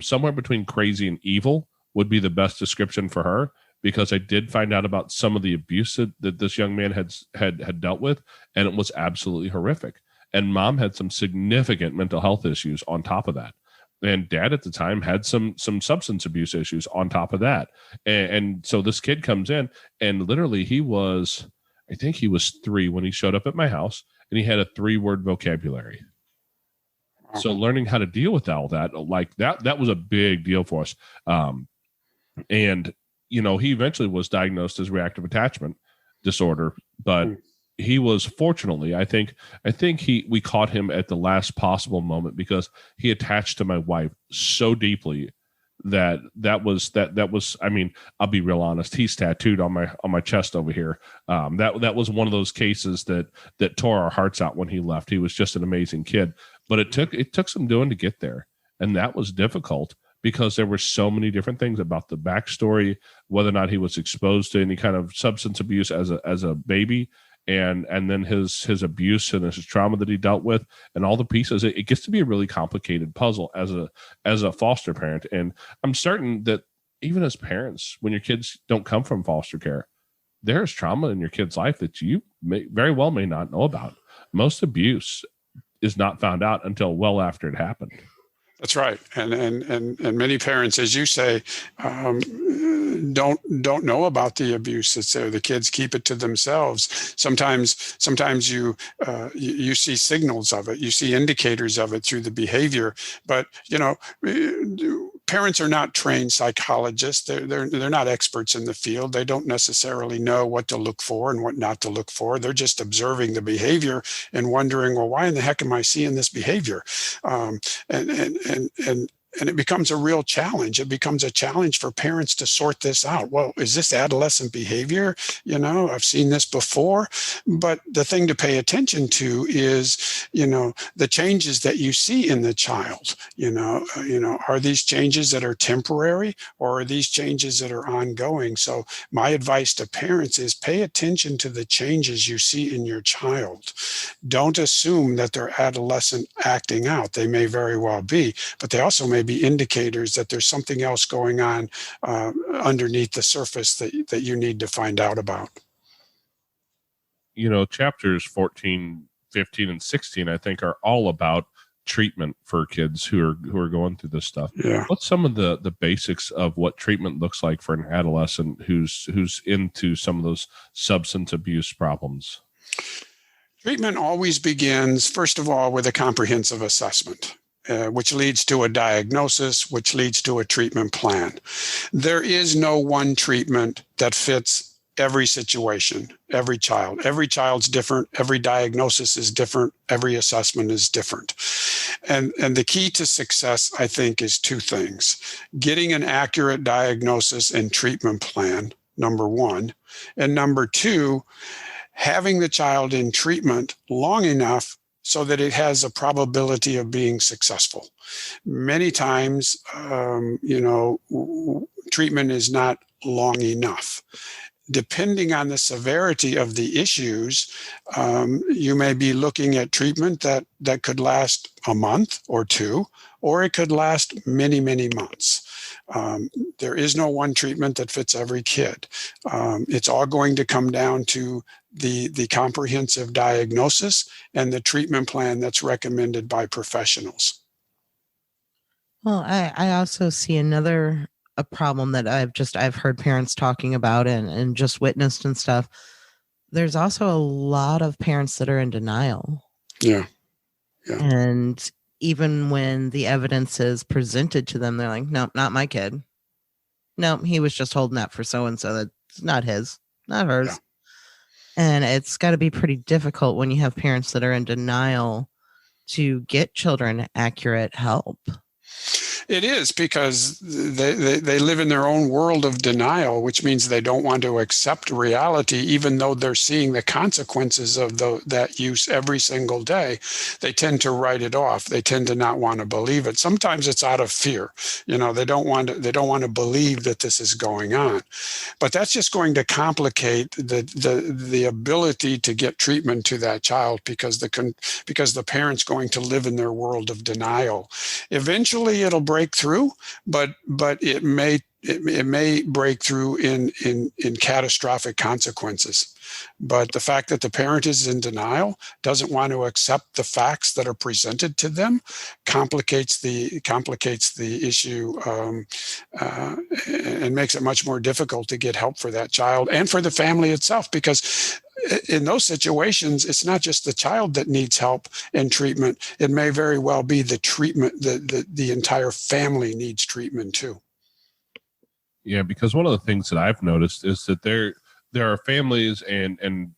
somewhere between crazy and evil would be the best description for her, because I did find out about some of the abuse that this young man had dealt with, and it was absolutely horrific. And mom had some significant mental health issues on top of that. And dad at the time had some substance abuse issues on top of that. And so this kid comes in, and literally I think he was 3 when he showed up at my house, and he had a 3-word vocabulary. So learning how to deal with all that, like that was a big deal for us. And he eventually was diagnosed as reactive attachment disorder, but he was, fortunately, I think we caught him at the last possible moment, because he attached to my wife so deeply that was, I mean, I'll be real honest, he's tattooed on my chest over here. That was one of those cases that tore our hearts out when he left. He was just an amazing kid, but it took some doing to get there. And that was difficult because there were so many different things about the backstory, whether or not he was exposed to any kind of substance abuse as a baby, and then his abuse and his trauma that he dealt with, and all the pieces. It gets to be a really complicated puzzle as a foster parent. And I'm certain that even as parents, when your kids don't come from foster care, there's trauma in your kid's life that you very well may not know about. Most abuse is not found out until well after it happened. That's right, and many parents, as you say, don't know about the abuse that's there. The kids keep it to themselves. Sometimes you see signals of it, you see indicators of it through the behavior. But parents are not trained psychologists. They're not experts in the field. They don't necessarily know what to look for and what not to look for. They're just observing the behavior and wondering, well, why in the heck am I seeing this behavior? And it becomes a real challenge. It becomes a challenge for parents to sort this out. Well, is this adolescent behavior? I've seen this before. But the thing to pay attention to is, the changes that you see in the child. Are these changes that are temporary, or are these changes that are ongoing? So my advice to parents is pay attention to the changes you see in your child. Don't assume that they're adolescent acting out. They may very well be, but they also may be indicators that there's something else going on underneath the surface that you need to find out about. Chapters 14, 15, and 16, I think, are all about treatment for kids who are going through this stuff. Yeah. What's some of the basics of what treatment looks like for an adolescent who's into some of those substance abuse problems? Treatment always begins, first of all, with a comprehensive assessment. Which leads to a diagnosis, which leads to a treatment plan. There is no one treatment that fits every situation, every child. Every child's different. Every diagnosis is different. Every assessment is different. And the key to success, I think, is two things. Getting an accurate diagnosis and treatment plan, number one. And number two, having the child in treatment long enough so that it has a probability of being successful. Many times, treatment is not long enough. Depending on the severity of the issues, you may be looking at treatment that could last a month or two, or it could last many, many months. There is no one treatment that fits every kid. It's all going to come down to the comprehensive diagnosis and the treatment plan that's recommended by professionals. Well, I also see a problem that I've heard parents talking about and just witnessed and stuff. There's also a lot of parents that are in denial. Yeah. And even when the evidence is presented to them, they're like, nope, not my kid. Nope, he was just holding that for so-and-so. That's not his, not hers. Yeah. And it's got to be pretty difficult when you have parents that are in denial to get children accurate help. It is, because they live in their own world of denial, which means they don't want to accept reality, even though they're seeing the consequences of that use every single day. They tend to write it off. They tend to not want to believe it. Sometimes it's out of fear. They don't want to believe that this is going on. But that's just going to complicate the ability to get treatment to that child, because the parent's going to live in their world of denial. Eventually, it'll break through, but it may break through in catastrophic consequences. But the fact that the parent is in denial, doesn't want to accept the facts that are presented to them, complicates the issue and makes it much more difficult to get help for that child and for the family itself, because in those situations, it's not just the child that needs help and treatment. It may very well be the treatment, the entire family needs treatment too. Yeah, because one of the things that I've noticed is that there are families and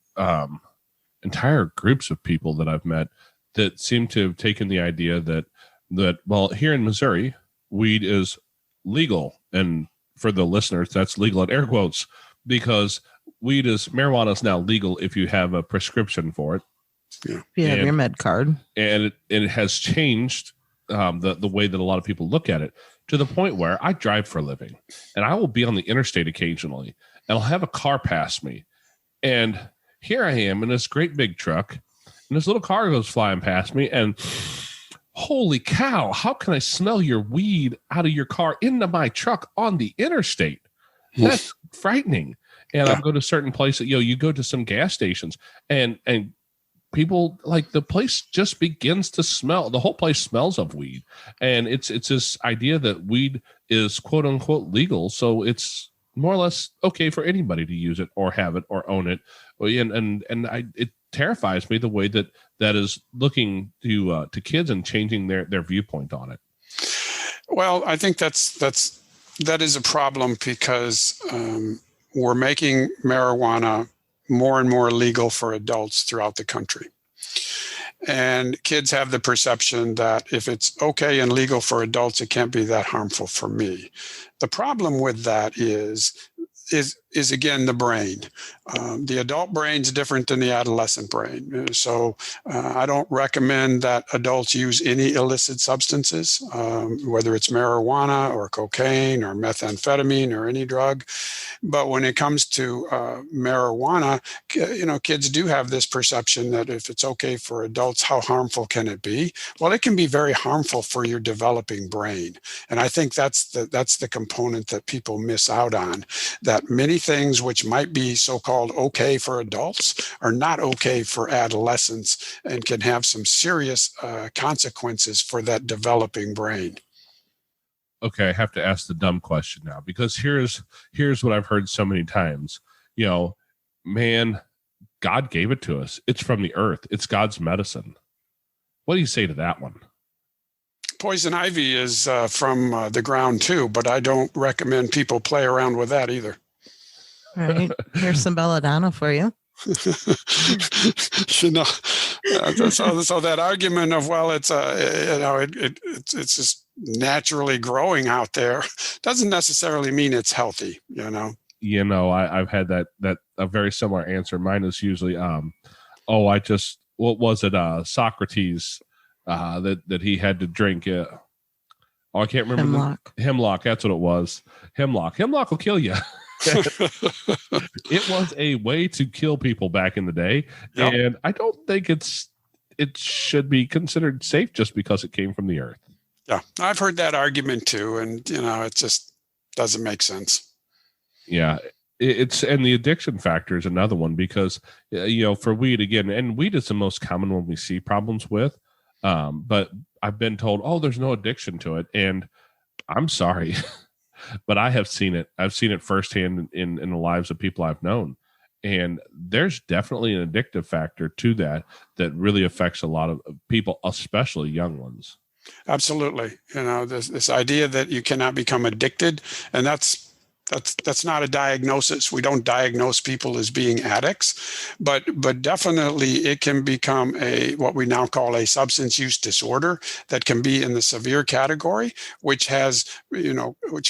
entire groups of people that I've met that seem to have taken the idea that well, here in Missouri, weed is legal. And for the listeners, that's legal in air quotes, because marijuana is now legal if you have a prescription for it. If you have your med card. And it has changed the way that a lot of people look at it, to the point where I drive for a living and I will be on the interstate occasionally and I'll have a car pass me. And here I am in this great big truck and this little car goes flying past me, and holy cow, how can I smell your weed out of your car into my truck on the interstate? That's frightening. And I'll go to certain places, you go to some gas stations and people, like, the place just begins to smell. The whole place smells of weed. And it's this idea that weed is quote unquote legal. So it's more or less okay for anybody to use it or have it or own it. And it terrifies me the way that is looking to kids and changing their viewpoint on it. Well, I think that is a problem, because we're making marijuana more and more legal for adults throughout the country. And kids have the perception that if it's okay and legal for adults, it can't be that harmful for me. The problem with that is again the brain. The adult brain is different than the adolescent brain. So I don't recommend that adults use any illicit substances, whether it's marijuana or cocaine or methamphetamine or any drug. But when it comes to marijuana, kids do have this perception that if it's okay for adults, how harmful can it be? Well, it can be very harmful for your developing brain. And I think that's the component that people miss out on, that many things which might be so-called okay for adults are not okay for adolescents and can have some serious consequences for that developing brain. Okay, I have to ask the dumb question now, because here's what I've heard so many times. Man, God gave it to us. It's from the earth. It's God's medicine. What do you say to that one? Poison ivy is from the ground too, but I don't recommend people play around with that either. All right, here's some belladonna for you. So that argument of, well, it's it's just naturally growing out there, doesn't necessarily mean it's healthy. I've had that a very similar answer. Mine is usually what was it? Socrates that he had to drink. I can't remember. Hemlock. That's what it was. Hemlock will kill you. It was a way to kill people back in the day. Yep. And I don't think it should be considered safe just because it came from the earth. Yeah, I've heard that argument too. And, it just doesn't make sense. Yeah. And the addiction factor is another one, because, for weed again, and weed is the most common one we see problems with. But I've been told, there's no addiction to it. And I'm sorry, but I have seen it. I've seen it firsthand in the lives of people I've known. And there's definitely an addictive factor to that really affects a lot of people, especially young ones. Absolutely. This idea that you cannot become addicted, and that's not a diagnosis. We don't diagnose people as being addicts, but definitely it can become what we now call a substance use disorder that can be in the severe category, which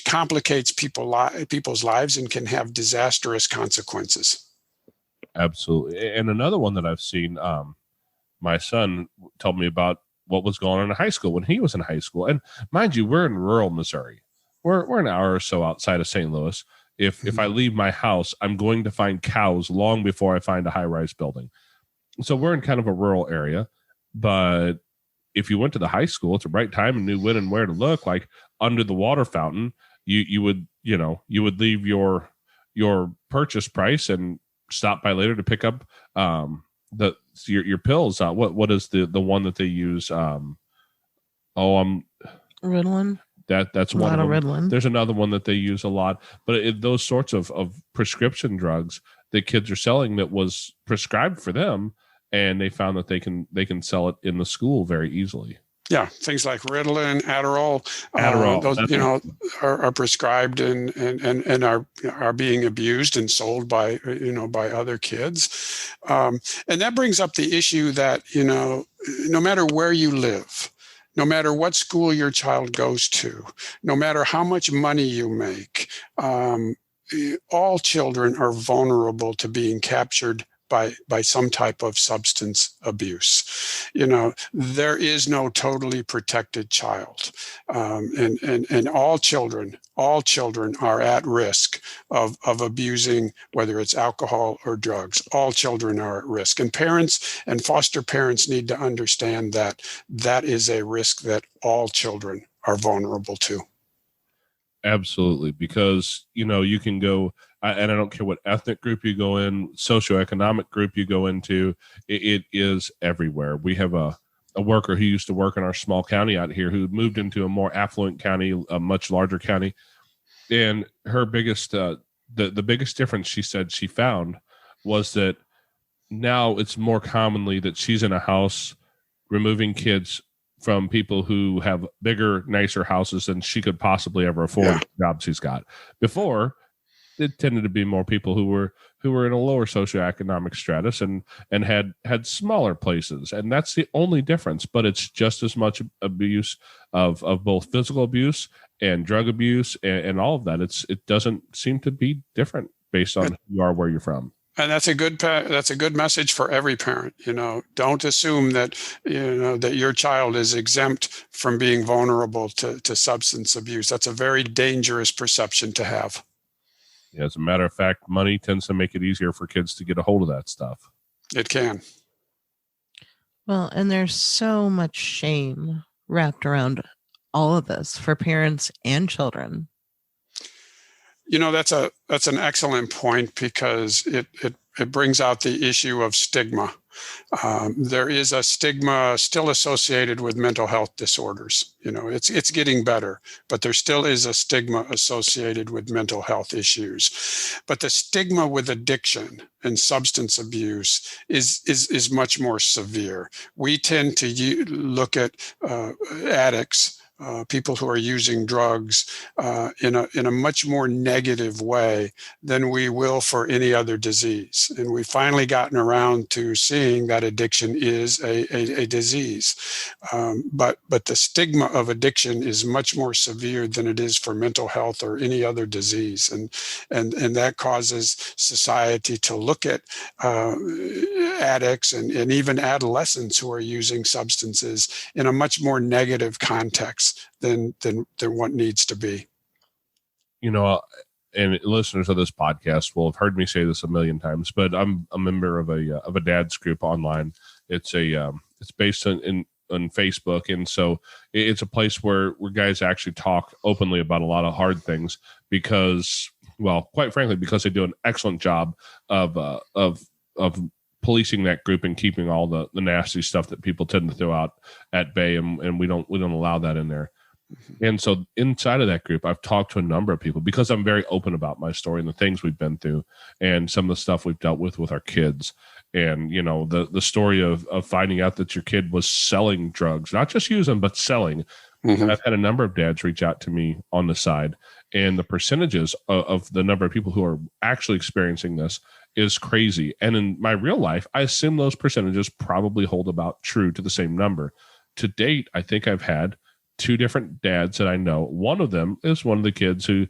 complicates people's lives and can have disastrous consequences. Absolutely. And another one that I've seen, my son told me about what was going on in high school when he was in high school. And mind you, we're in rural Missouri. We're an hour or so outside of St. Louis. If I leave my house, I'm going to find cows long before I find a high-rise building. So we're in kind of a rural area. But if you went to the high school at the right time and knew when and where to look, like under the water fountain, you would leave your purchase price and stop by later to pick up your pills. What is the one that they use? Ritalin. That's one of them. Ritalin. There's another one that they use a lot, but those sorts of prescription drugs that kids are selling that was prescribed for them, and they found that they can sell it in the school very easily. Yeah, things like Ritalin, Adderall, those are prescribed and are being abused and sold by other kids, and that brings up the issue that no matter where you live, no matter what school your child goes to, no matter how much money you make, all children are vulnerable to being captured by some type of substance abuse. There is no totally protected child, and all children are at risk of abusing, whether it's alcohol or drugs. All children are at risk, and parents and foster parents need to understand that that is a risk that all children are vulnerable to. Absolutely, because you can go, and I don't care what ethnic group you go in, socioeconomic group you go into, it is everywhere. We have a worker who used to work in our small county out here who moved into a more affluent county, a much larger county, and her biggest, the biggest difference she said she found was that now it's more commonly that she's in a house removing kids from people who have bigger, nicer houses than she could possibly ever afford. Jobs she's got. Before, it tended to be more people who were in a lower socioeconomic stratus and had smaller places, and that's the only difference. But it's just as much abuse of both physical abuse and drug abuse and all of that. It doesn't seem to be different based on who you are, where you're from. And that's a good message for every parent. Don't assume that that your child is exempt from being vulnerable to substance abuse. That's a very dangerous perception to have. Yeah, as a matter of fact, money tends to make it easier for kids to get a hold of that stuff. It can. Well, and there's so much shame wrapped around all of this for parents and children. That's an excellent point, because it brings out the issue of stigma. There is a stigma still associated with mental health disorders. It's getting better, but there still is a stigma associated with mental health issues. But the stigma with addiction and substance abuse is much more severe. We tend to look at addicts, people who are using drugs in a much more negative way than we will for any other disease. And we've finally gotten around to seeing that addiction is a disease. But the stigma of addiction is much more severe than it is for mental health or any other disease. And that causes society to look at addicts and even adolescents who are using substances in a much more negative context than what needs to be. And listeners of this podcast will have heard me say this a million times, but I'm a member of a dad's group online. It's based on Facebook, and so it's a place where guys actually talk openly about a lot of hard things because, well, quite frankly, because they do an excellent job of policing that group and keeping all the nasty stuff that people tend to throw out at bay, and we don't allow that in there. And so inside of that group, I've talked to a number of people because I'm very open about my story and the things we've been through and some of the stuff we've dealt with our kids. And, the story of finding out that your kid was selling drugs, not just using, but selling. Mm-hmm. I've had a number of dads reach out to me on the side, and the percentages of the number of people who are actually experiencing this is crazy. And in my real life, I assume those percentages probably hold about true to the same number. To date, I think I've had 2 different dads that I know. One of them is one of the kids who,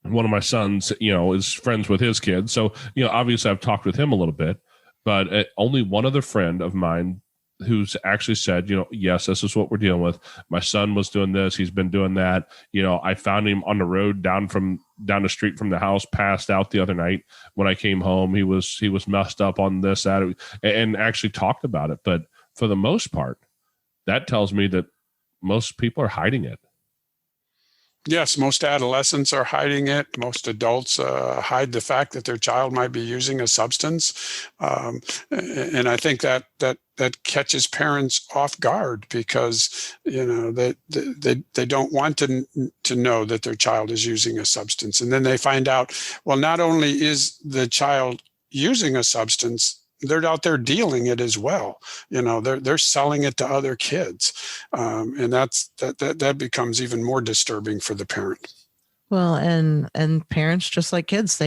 one of my sons, is friends with his kids. So, obviously I've talked with him a little bit, but only one other friend of mine who's actually said, yes, this is what we're dealing with. My son was doing this. He's been doing that. I found him on the road down the street from the house, passed out the other night. When I came home, he was messed up on this, that, and actually talked about it. But for the most part, that tells me that most people are hiding it. Yes, most adolescents are hiding it. Most adults hide the fact that their child might be using a substance, and I think that catches parents off guard because they don't want to know that their child is using a substance, and then they find out, well, not only is the child using a substance, they're out there dealing it as well. They're selling it to other kids, and that becomes even more disturbing for the parent. Well, and parents, just like kids,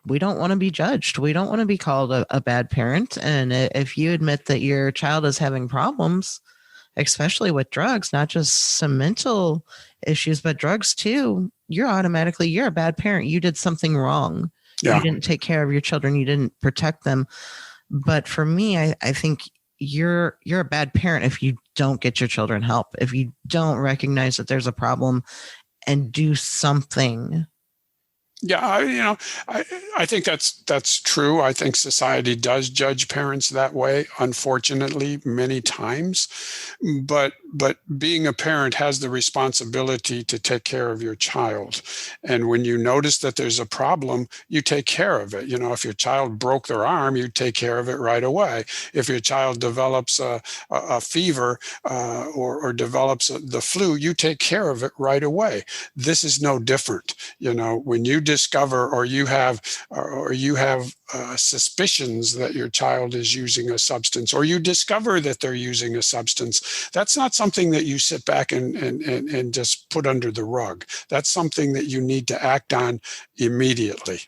we don't want to be judged. We don't want to be called a bad parent. And if you admit that your child is having problems, especially with drugs, not just some mental issues, but drugs too, you're a bad parent. You did something wrong. Yeah. You didn't take care of your children. You didn't protect them. But for me, I think you're a bad parent if you don't get your children help, if you don't recognize that there's a problem and do something. Yeah, I think that's true. I think society does judge parents that way, unfortunately, many times. But being a parent has the responsibility to take care of your child. And when you notice that there's a problem, you take care of it. If your child broke their arm, you take care of it right away. If your child develops a fever or develops the flu, you take care of it right away. This is no different. When you discover or you have suspicions that your child is using a substance, or you discover that they're using a substance, that's not something that you sit back and just put under the rug. That's something that you need to act on immediately.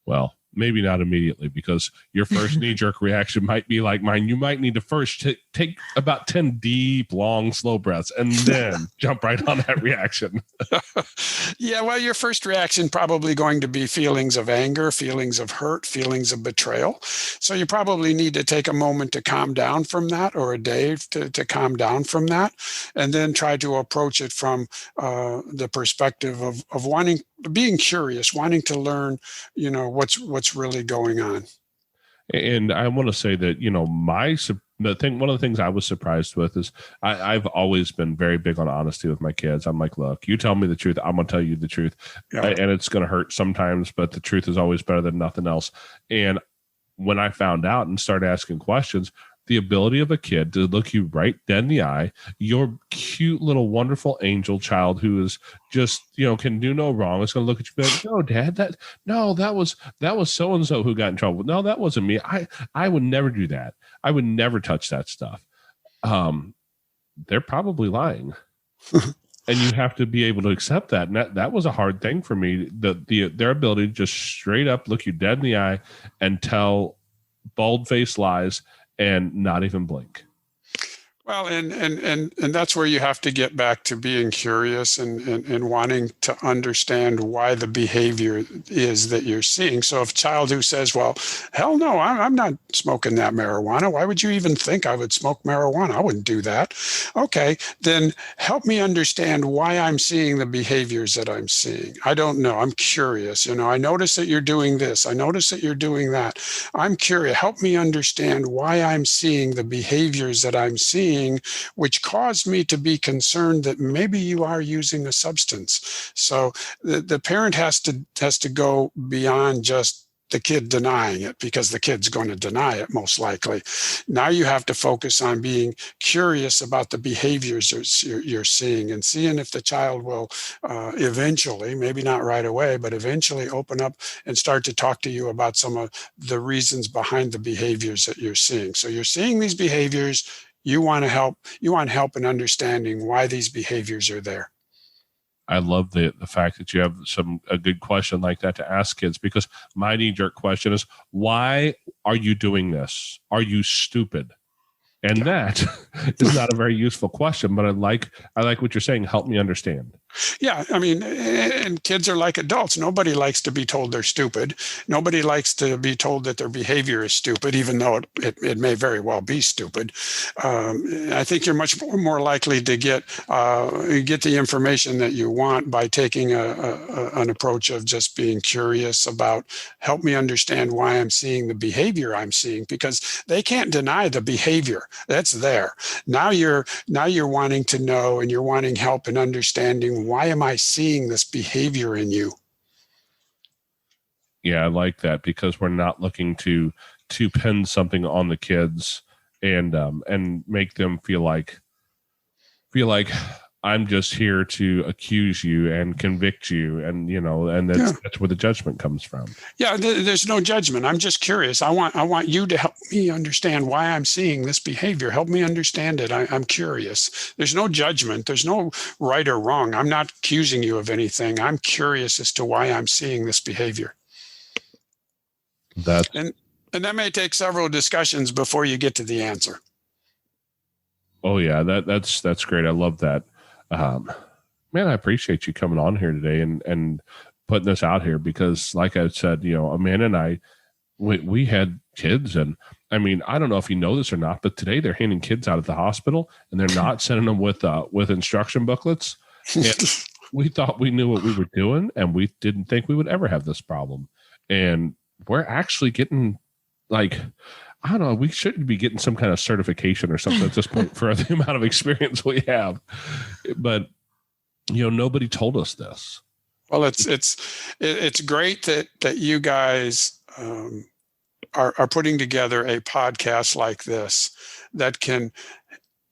Well, maybe not immediately, because your first knee-jerk reaction might be like mine. You might need to first take about 10 deep, long, slow breaths and then jump right on that reaction. Yeah, well, your first reaction probably going to be feelings of anger, feelings of hurt, feelings of betrayal. So you probably need to take a moment to calm down from that, or a day to calm down from that, and then try to approach it from the perspective of being curious, wanting to learn, what's really going on. And I want to say that, one of the things I was surprised with is I've always been very big on honesty with my kids. I'm like, look, you tell me the truth, I'm going to tell you the truth. Yeah. And it's going to hurt sometimes, but the truth is always better than nothing else. And when I found out and started asking questions, the ability of a kid to look you right dead in the eye, your cute little wonderful angel child who is just, can do no wrong, is going to look at you and be like, no, Dad, that was so-and-so who got in trouble. No, that wasn't me. I would never do that. I would never touch that stuff. They're probably lying. And you have to be able to accept that. And that was a hard thing for me. Their ability to just straight up look you dead in the eye and tell bald-faced lies and not even blink. Well, and that's where you have to get back to being curious and wanting to understand why the behavior is that you're seeing. So if a child who says, well, hell no, I'm not smoking that marijuana. Why would you even think I would smoke marijuana? I wouldn't do that. Okay, then help me understand why I'm seeing the behaviors that I'm seeing. I don't know. I'm curious. I notice that you're doing this. I notice that you're doing that. I'm curious. Help me understand why I'm seeing the behaviors that I'm seeing, which caused me to be concerned that maybe you are using a substance. So the parent has to go beyond just the kid denying it, because the kid's going to deny it most likely. Now you have to focus on being curious about the behaviors you're seeing, and seeing if the child will eventually, maybe not right away, but eventually open up and start to talk to you about some of the reasons behind the behaviors that you're seeing. So you're seeing these behaviors. You want help in understanding why these behaviors are there. I love the fact that you have a good question like that to ask kids, because my knee-jerk question is, why are you doing this? Are you stupid? And that is not a very useful question, but I like what you're saying. Help me understand. Yeah, I mean, and kids are like adults. Nobody likes to be told they're stupid. Nobody likes to be told that their behavior is stupid, even though it may very well be stupid. I think you're much more likely to get the information that you want by taking an approach of just being curious about, help me understand why I'm seeing the behavior I'm seeing, because they can't deny the behavior. That's there. Now you're wanting to know, and you're wanting help in understanding, why am I seeing this behavior in you? Yeah, I like that, because we're not looking to pin something on the kids and make them feel like I'm just here to accuse you and convict you, and that's where the judgment comes from. Yeah, there's no judgment. I'm just curious. I want you to help me understand why I'm seeing this behavior. Help me understand it. I'm curious. There's no judgment. There's no right or wrong. I'm not accusing you of anything. I'm curious as to why I'm seeing this behavior. And that may take several discussions before you get to the answer. Oh yeah, that's great. I love that. Man, I appreciate you coming on here today and putting this out here because, like I said, Amanda and I, we had kids, and I mean, I don't know if you know this or not, but today they're handing kids out at the hospital, and they're not sending them with instruction booklets. And we thought we knew what we were doing, and we didn't think we would ever have this problem. And we're actually getting like, I don't know, we should be getting some kind of certification or something at this point for the amount of experience we have. But, nobody told us this. Well, it's great that you guys are putting together a podcast like this that can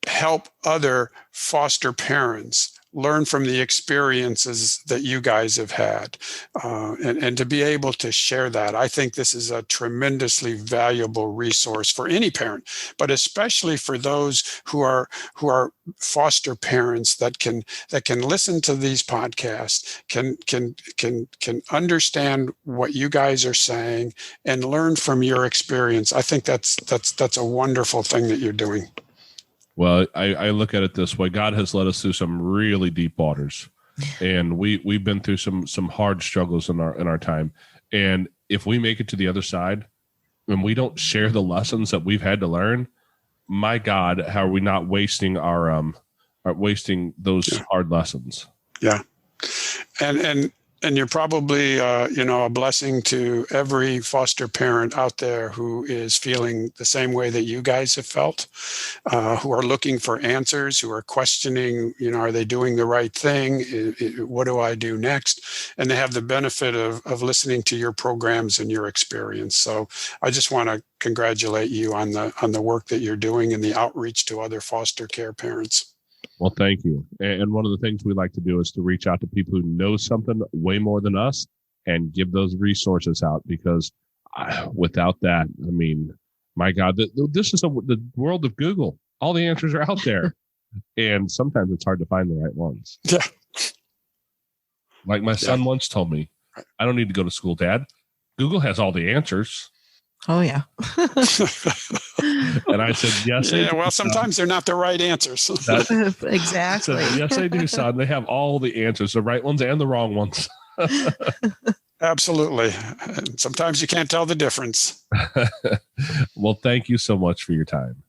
help other foster parents learn from the experiences that you guys have had, and to be able to share that. I think this is a tremendously valuable resource for any parent, but especially for those who are foster parents that can listen to these podcasts, can understand what you guys are saying and learn from your experience. I think that's a wonderful thing that you're doing. Well, I look at it this way. God has led us through some really deep waters, and we've been through some hard struggles in our time. And if we make it to the other side and we don't share the lessons that we've had to learn, my God, how are we not wasting wasting those hard lessons? Yeah. And you're probably, a blessing to every foster parent out there who is feeling the same way that you guys have felt, who are looking for answers, who are questioning, are they doing the right thing? What do I do next? And they have the benefit of listening to your programs and your experience. So I just want to congratulate you on the work that you're doing and the outreach to other foster care parents. Well, thank you. And one of the things we like to do is to reach out to people who know something way more than us and give those resources out, because without that, I mean, my God, this is the world of Google. All the answers are out there. And sometimes it's hard to find the right ones. Yeah. Like my son once told me, I don't need to go to school, Dad. Google has all the answers. Oh, yeah. And I said, yes. Yeah, well, sometimes they're not the right answers. Exactly. So, yes, they do, son. They have all the answers, the right ones and the wrong ones. Absolutely. And sometimes you can't tell the difference. Well, thank you so much for your time.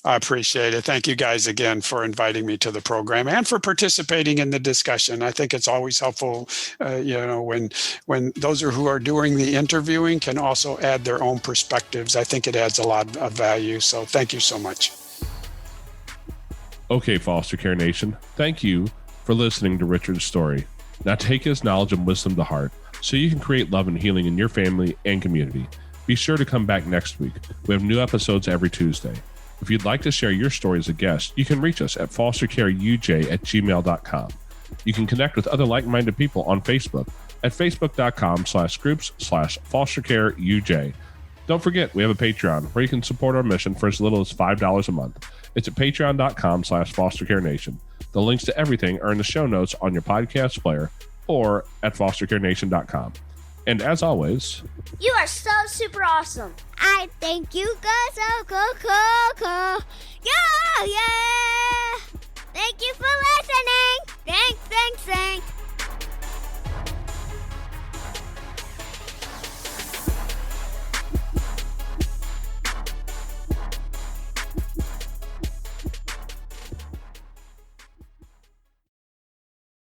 I appreciate it. Thank you guys again for inviting me to the program and for participating in the discussion. I think it's always helpful, when those who are doing the interviewing can also add their own perspectives. I think it adds a lot of value. So thank you so much. Okay, Foster Care Nation, thank you for listening to Richard's story. Now take his knowledge and wisdom to heart so you can create love and healing in your family and community. Be sure to come back next week. We have new episodes every Tuesday. If you'd like to share your story as a guest, you can reach us at fostercareuj@gmail.com. You can connect with other like-minded people on Facebook at facebook.com/groups/fostercareuj. Don't forget, we have a Patreon where you can support our mission for as little as $5 a month. It's at patreon.com/fostercarenation. The links to everything are in the show notes on your podcast player or at fostercarenation.com. And as always, you are so super awesome. I think you guys are cool. Yeah. Thank you for listening. Thanks.